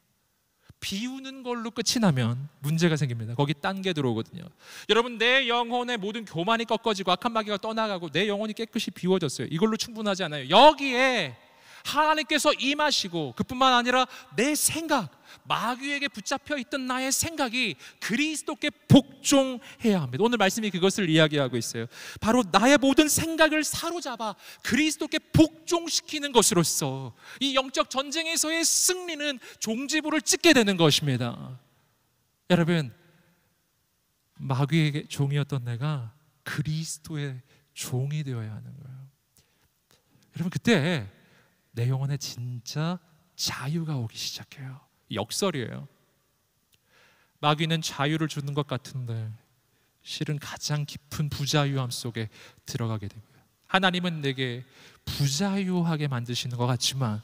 비우는 걸로 끝이 나면 문제가 생깁니다. 거기 딴 게 들어오거든요. 여러분, 내 영혼의 모든 교만이 꺾어지고 악한 마귀가 떠나가고 내 영혼이 깨끗이 비워졌어요. 이걸로 충분하지 않아요. 여기에 하나님께서 임하시고, 그뿐만 아니라 내 생각, 마귀에게 붙잡혀 있던 나의 생각이 그리스도께 복종해야 합니다. 오늘 말씀이 그것을 이야기하고 있어요. 바로 나의 모든 생각을 사로잡아 그리스도께 복종시키는 것으로서 이 영적 전쟁에서의 승리는 종지부를 찍게 되는 것입니다. 여러분, 마귀에게 종이었던 내가 그리스도의 종이 되어야 하는 거예요. 여러분, 그때 내 영혼에 진짜 자유가 오기 시작해요. 역설이에요. 마귀는 자유를 주는 것 같은데 실은 가장 깊은 부자유함 속에 들어가게 되고요. 하나님은 내게 부자유하게 만드시는 것 같지만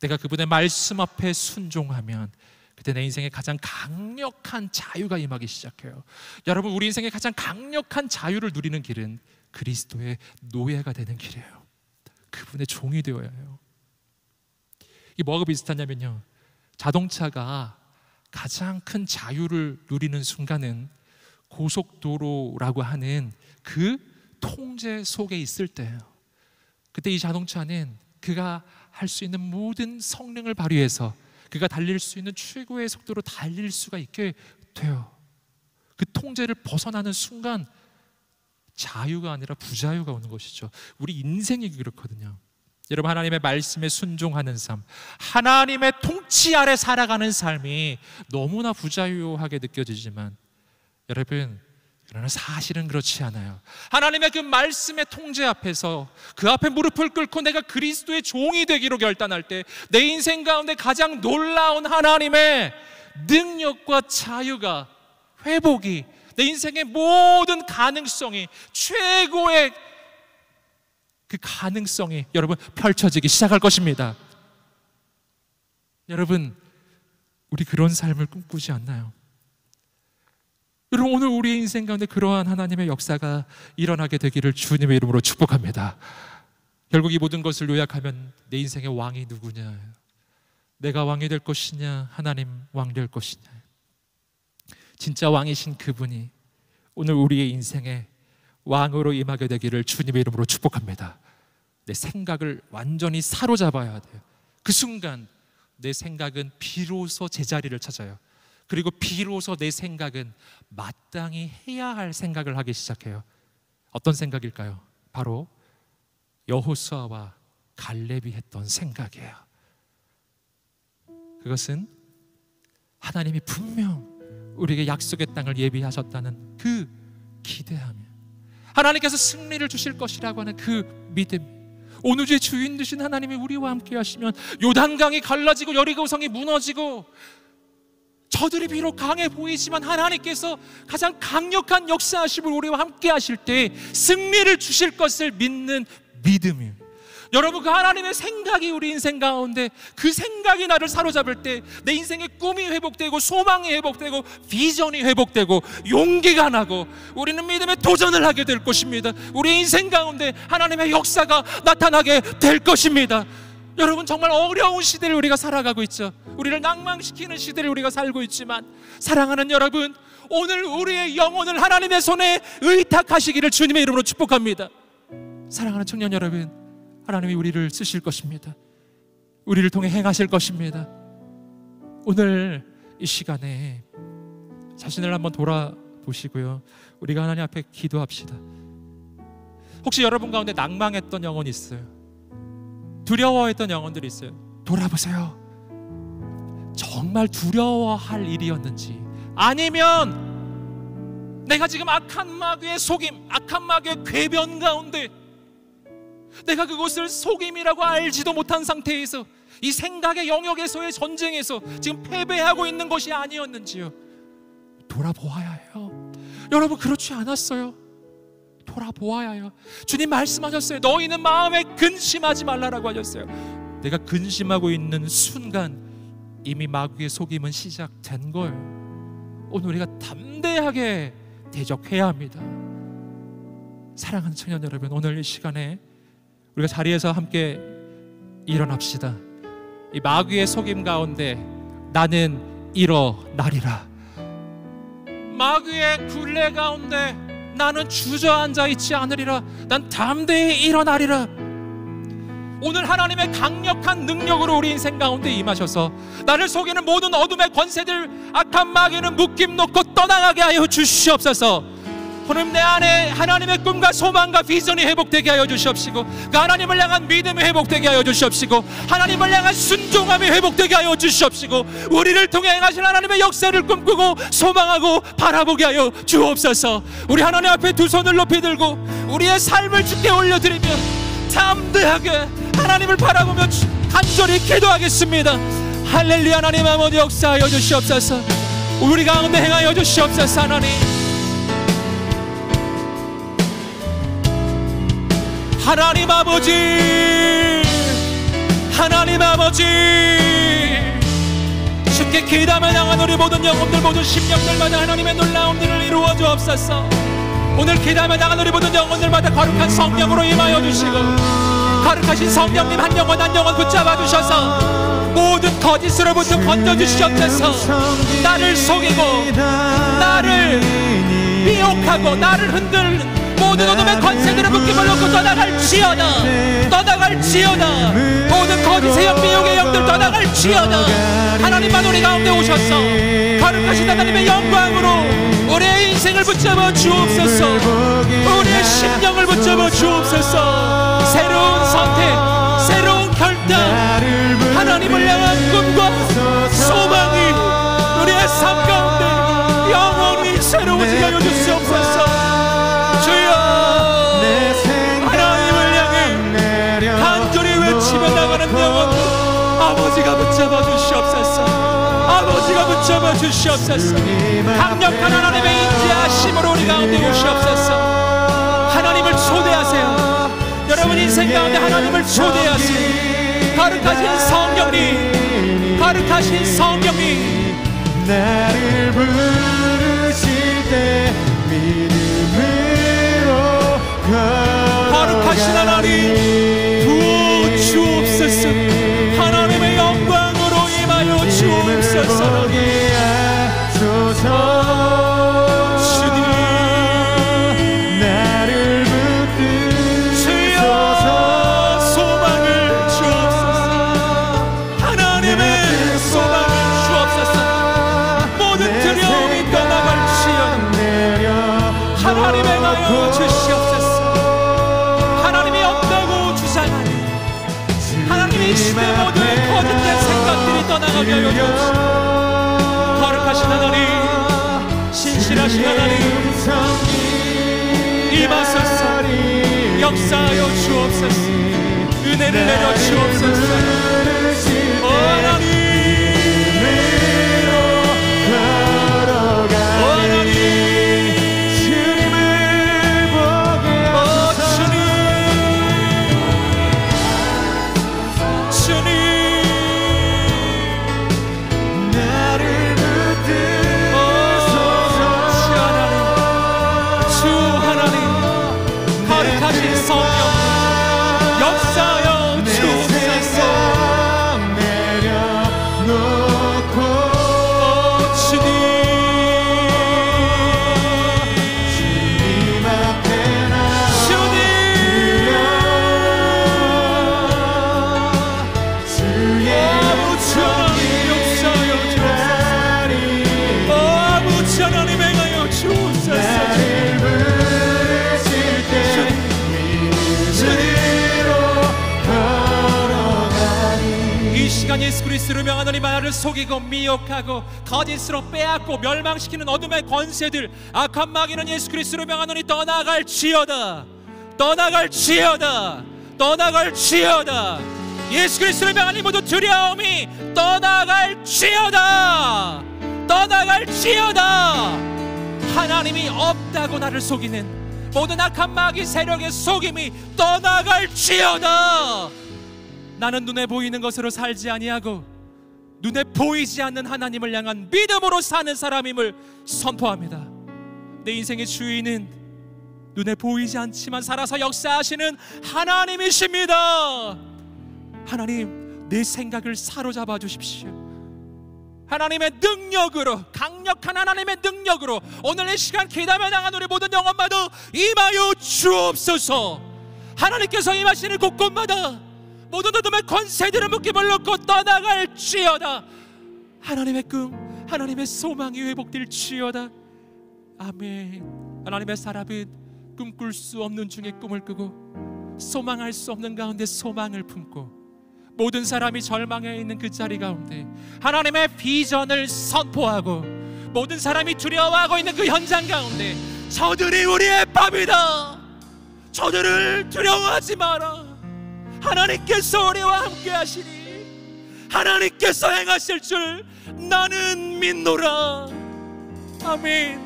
내가 그분의 말씀 앞에 순종하면 그때 내 인생에 가장 강력한 자유가 임하기 시작해요. 여러분, 우리 인생에 가장 강력한 자유를 누리는 길은 그리스도의 노예가 되는 길이에요. 그분의 종이 되어야 해요. 이게 뭐하고 비슷하냐면요, 자동차가 가장 큰 자유를 누리는 순간은 고속도로라고 하는 그 통제 속에 있을 때예요. 그때 이 자동차는 그가 할 수 있는 모든 성능을 발휘해서 그가 달릴 수 있는 최고의 속도로 달릴 수가 있게 돼요. 그 통제를 벗어나는 순간 자유가 아니라 부자유가 오는 것이죠. 우리 인생이 그렇거든요. 여러분, 하나님의 말씀에 순종하는 삶, 하나님의 통치 아래 살아가는 삶이 너무나 부자유하게 느껴지지만 여러분, 그러나 사실은 그렇지 않아요. 하나님의 그 말씀의 통제 앞에서 그 앞에 무릎을 꿇고 내가 그리스도의 종이 되기로 결단할 때 내 인생 가운데 가장 놀라운 하나님의 능력과 자유가, 회복이, 내 인생의 모든 가능성이, 최고의 그 가능성이 여러분 펼쳐지기 시작할 것입니다. 여러분, 우리 그런 삶을 꿈꾸지 않나요? 여러분, 오늘 우리의 인생 가운데 그러한 하나님의 역사가 일어나게 되기를 주님의 이름으로 축복합니다. 결국 이 모든 것을 요약하면 내 인생의 왕이 누구냐, 내가 왕이 될 것이냐, 하나님 왕 될 것이냐. 진짜 왕이신 그분이 오늘 우리의 인생에 왕으로 임하게 되기를 주님의 이름으로 축복합니다. 내 생각을 완전히 사로잡아야 돼요. 그 순간 내 생각은 비로소 제자리를 찾아요. 그리고 비로소 내 생각은 마땅히 해야 할 생각을 하기 시작해요. 어떤 생각일까요? 바로 여호수아와 갈렙이 했던 생각이에요. 그것은 하나님이 분명 우리에게 약속의 땅을 예비하셨다는 그 기대함, 하나님께서 승리를 주실 것이라고 하는 그 믿음, 온우주의 주인 되신 하나님이 우리와 함께 하시면 요단강이 갈라지고 여리고성이 무너지고 저들이 비록 강해 보이지만 하나님께서 가장 강력한 역사하심을 우리와 함께 하실 때 승리를 주실 것을 믿는 믿음이에요. 여러분, 그 하나님의 생각이 우리 인생 가운데, 그 생각이 나를 사로잡을 때 내 인생의 꿈이 회복되고 소망이 회복되고 비전이 회복되고 용기가 나고 우리는 믿음의 도전을 하게 될 것입니다. 우리 인생 가운데 하나님의 역사가 나타나게 될 것입니다. 여러분, 정말 어려운 시대를 우리가 살아가고 있죠. 우리를 낭망시키는 시대를 우리가 살고 있지만, 사랑하는 여러분, 오늘 우리의 영혼을 하나님의 손에 의탁하시기를 주님의 이름으로 축복합니다. 사랑하는 청년 여러분, 하나님이 우리를 쓰실 것입니다. 우리를 통해 행하실 것입니다. 오늘 이 시간에 자신을 한번 돌아보시고요, 우리가 하나님 앞에 기도합시다. 혹시 여러분 가운데 낭망했던 영혼이 있어요? 두려워했던 영혼들이 있어요? 돌아보세요. 정말 두려워할 일이었는지, 아니면 내가 지금 악한 마귀의 속임, 악한 마귀의 궤변 가운데 내가 그것을 속임이라고 알지도 못한 상태에서 이 생각의 영역에서의 전쟁에서 지금 패배하고 있는 것이 아니었는지요? 돌아보아야 해요. 여러분, 그렇지 않았어요? 돌아보아야 해요. 주님 말씀하셨어요. 너희는 마음에 근심하지 말라라고 하셨어요. 내가 근심하고 있는 순간 이미 마귀의 속임은 시작된 거예요. 오늘 우리가 담대하게 대적해야 합니다. 사랑하는 청년 여러분, 오늘 이 시간에 우리가 자리에서 함께 일어납시다. 이 마귀의 속임 가운데 나는 일어나리라. 마귀의 굴레 가운데 나는 주저앉아 있지 않으리라. 난 담대히 일어나리라. 오늘 하나님의 강력한 능력으로 우리 인생 가운데 임하셔서 나를 속이는 모든 어둠의 권세들, 악한 마귀는 묶임 놓고 떠나가게 하여 주시옵소서. 오늘 내 안에 하나님의 꿈과 소망과 비전이 회복되게 하여 주시옵시고, 그 하나님을 향한 믿음이 회복되게 하여 주시옵시고, 하나님을 향한 순종함이 회복되게 하여 주시옵시고, 우리를 통해 행하신 하나님의 역사를 꿈꾸고 소망하고 바라보게 하여 주옵소서. 우리 하나님 앞에 두 손을 높이 들고 우리의 삶을 주께 올려드리며 담대하게 하나님을 바라보며 간절히 기도하겠습니다. 할렐루야. 하나님 아버지, 역사하여 주시옵소서. 우리 가운데 행하여 주시옵소서. 하나님, 하나님 아버지, 하나님 아버지, 주께 기도하며 향한 우리 모든 영혼들, 모든 심령들마다 하나님의 놀라운 일을 이루어 주옵소서. 오늘 기도하며 향한 우리 모든 영혼들마다 거룩한 성령으로 임하여 주시고, 거룩하신 성령님 한 영혼 한 영혼 붙잡아 주셔서 모든 거짓으로부터 건져주시옵소서. 나를 속이고 나를 미혹하고 나를 흔들는 모든 어둠의 권세들을 묶임을 놓고 떠나갈지어다. 떠나갈지어다. 모든 거짓의 영, 미혹의 영들 떠나갈지어다. 하나님만 우리 가운데 오셔서 거룩하신 하나님의 영광으로 우리의 인생을 붙잡아 주옵소서. 우리의 심령을 붙잡아 주옵소서. 새로운 선택, 새로운 결단, 하나님을 향한 꿈과 소망이 우리의 삶 가운데 영원히 새로워지게 하여 주시옵소서. 하나님을 향해 간절히 외치며 나가는 영혼, 아버지가 붙잡아 주시옵소서. 아버지가 붙잡아 주시옵소서. 강력한 하나님의 인자하심으로 우리 가운데 오시옵소서. 하나님을 초대하세요. 여러분 인생 가운데 하나님을 초대하세요. 거룩하신 성령님, 거룩하신 성령님, 나를 부르실 때 역사하여 주시옵소서. 하나님이 없다고 주장하니 하나님의 이 시대 모든 거짓된 생각들이 떠나가게 하여 주옵소서. 거룩하신 하나님, 신실하신 하나님, 임하소서. 역사하여 주옵소서. 은혜를 내려 주옵소서. 하나님, 예수 그리스도로 명하노니 만화를 속이고 미혹하고 거짓으로 빼앗고 멸망시키는 어둠의 권세들 악한 마귀는 예수 그리스도로 명하노니 떠나갈지어다. 떠나갈지어다. 떠나갈지어다. 예수 그리스도로 명하니 모두 두려움이 떠나갈지어다. 떠나갈지어다. 하나님이 없다고 나를 속이는 모든 악한 마귀 세력의 속임이 떠나갈지어다. 나는 눈에 보이는 것으로 살지 아니하고 눈에 보이지 않는 하나님을 향한 믿음으로 사는 사람임을 선포합니다. 내 인생의 주인은 눈에 보이지 않지만 살아서 역사하시는 하나님이십니다. 하나님, 내 생각을 사로잡아 주십시오. 하나님의 능력으로, 강력한 하나님의 능력으로 오늘 이 시간 기도하며 나간 우리 모든 영혼마다 임하여 주옵소서. 하나님께서 임하시는 곳곳마다 모든 어둠의 권세들을 묶임을 놓고 떠나갈지어다. 하나님의 꿈, 하나님의 소망이 회복될지어다. 아멘. 하나님의 사람은 꿈꿀 수 없는 중에 꿈을 꾸고 소망할 수 없는 가운데 소망을 품고 모든 사람이 절망해 있는 그 자리 가운데 하나님의 비전을 선포하고 모든 사람이 두려워하고 있는 그 현장 가운데 저들이 우리의 밥이다. 저들을 두려워하지 마라. 하나님께서 우리와 함께 하시니 하나님께서 행하실 줄 나는 믿노라. 아멘.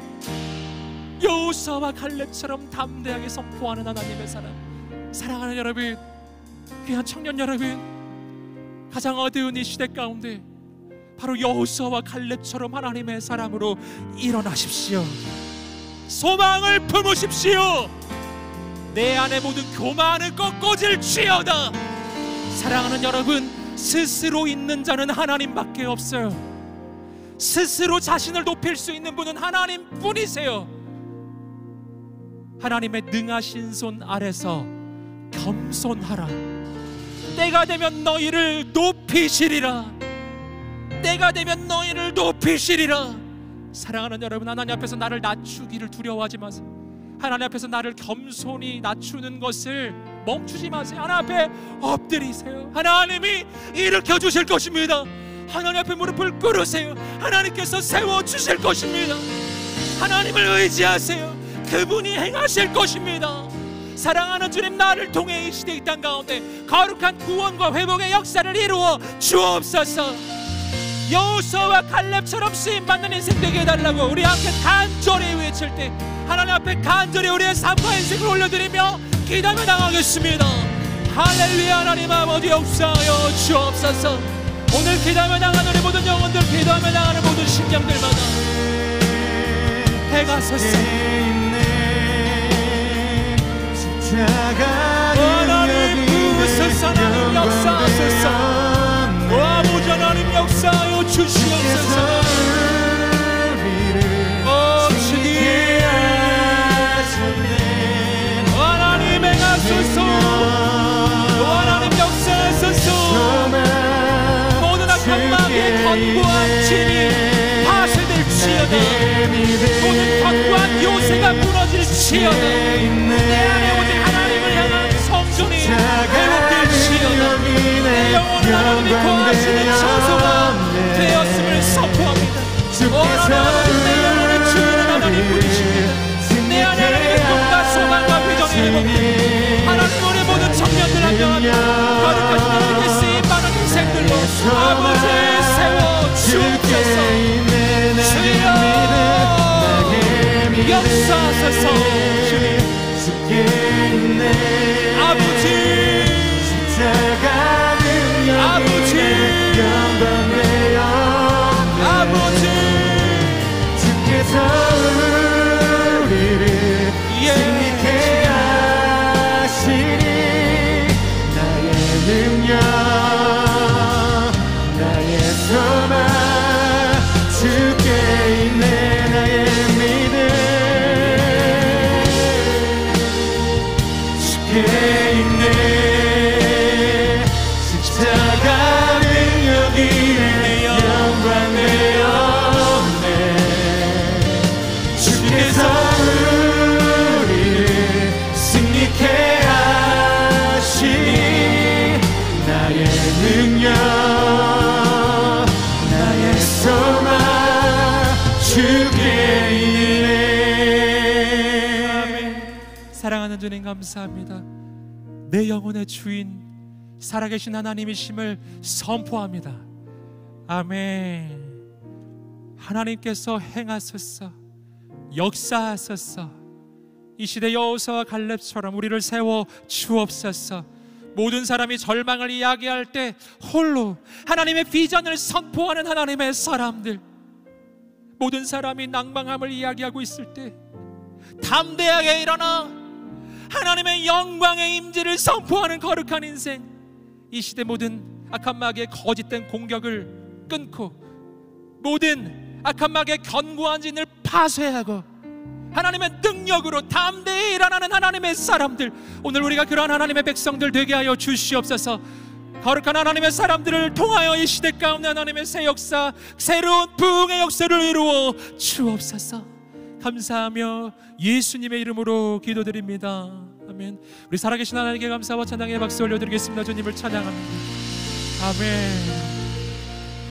여호수아와 갈렙처럼 담대하게 선포하는 하나님의 사랑. 사랑하는 여러분, 귀한 청년 여러분, 가장 어두운 이 시대 가운데 바로 여호수아와 갈렙처럼 하나님의 사람으로 일어나십시오. 소망을 품으십시오. 내 안에 모든 교만을 꺾어질지어다. 사랑하는 여러분, 스스로 있는 자는 하나님밖에 없어요. 스스로 자신을 높일 수 있는 분은 하나님뿐이세요. 하나님의 능하신 손 아래서 겸손하라. 때가 되면 너희를 높이시리라. 때가 되면 너희를 높이시리라. 사랑하는 여러분, 하나님 앞에서 나를 낮추기를 두려워하지 마세요. 하나님 앞에서 나를 겸손히 낮추는 것을 멈추지 마세요. 하나님 앞에 엎드리세요. 하나님이 일으켜 주실 것입니다. 하나님 앞에 무릎을 꿇으세요. 하나님께서 세워주실 것입니다. 하나님을 의지하세요. 그분이 행하실 것입니다. 사랑하는 주님, 나를 통해 이 시대 이 땅 가운데 거룩한 구원과 회복의 역사를 이루어 주옵소서. 여호수아와 갈렙처럼 쓰임받는 인생 되게 해달라고 우리 함께 간절히 외칠 때 하나님 앞에 간절히 우리의 삶과 인생을 올려드리며 기도하며 나가겠습니다. 할렐루야. 하나님 아버지, 역사하여 주옵소서. 오늘 기도하며 나가는 우리 모든 영혼들, 기도하며 나가는 모든 심령들마다 해가 섰습니다. 하나님 부으소서. 하나님 역사하소서. 아버지 하나님 역사하여 주시옵소서. 하나님 행하소서. 하나님 역사하소서. 모든 악한 마귀의 견고한 진이 파쇄될지어다. 모든 견고한 요새가 무너질지어다. 부를지어다. 내 안에 오직 하나님을 향한 성전이 회복될지어다. 내 영혼은 하나님이 거하시는 처소가 되었음을 선포합니다. 하나님, 내 영혼의 주인은 하나님 분이십니다. 내 안에 하나님의 꿈과 소망과 비전이 회복됩니다. 하나님, 우리 모든 청년들 한 명 한 명 거룩하신 하나님께 쓰임 많은 인생들로 아버지 세워 주옵소서. 주여 역사하소서. 주님 아버지, 아버지, 아버지, 주께서 우리를 승리케 하시니 나의 능력 나의 소망 주께 있네. 나의 믿음 주께 있네. 십자가 능력이 내 영광 되었네. 주께서 우리를 승리케 하시니 나의 능력 나의 소망 주께 있네. 아멘. 사랑하는 주님 감사합니다. 내 영혼의 주인 살아계신 하나님이심을 선포합니다. 아멘. 하나님께서 행하소서, 역사하소서. 이 시대 여호수아와 갈렙처럼 우리를 세워 주옵소서. 모든 사람이 절망을 이야기할 때 홀로 하나님의 비전을 선포하는 하나님의 사람들, 모든 사람이 낭망함을 이야기하고 있을 때 담대하게 일어나 하나님의 영광의 임재를 선포하는 거룩한 인생, 이 시대 모든 악한 마귀의 거짓된 공격을 끊고 모든 악한 마귀의 견고한 진을 파쇄하고 하나님의 능력으로 담대히 일어나는 하나님의 사람들, 오늘 우리가 그러한 하나님의 백성들 되게 하여 주시옵소서. 거룩한 하나님의 사람들을 통하여 이 시대 가운데 하나님의 새 역사, 새로운 부흥의 역사를 이루어 주옵소서. 감사하며 예수님의 이름으로 기도드립니다. 아멘. 우리 살아계신 하나님께 감사와 찬양의 박수 올려드리겠습니다. 주님을 찬양합니다. 아멘.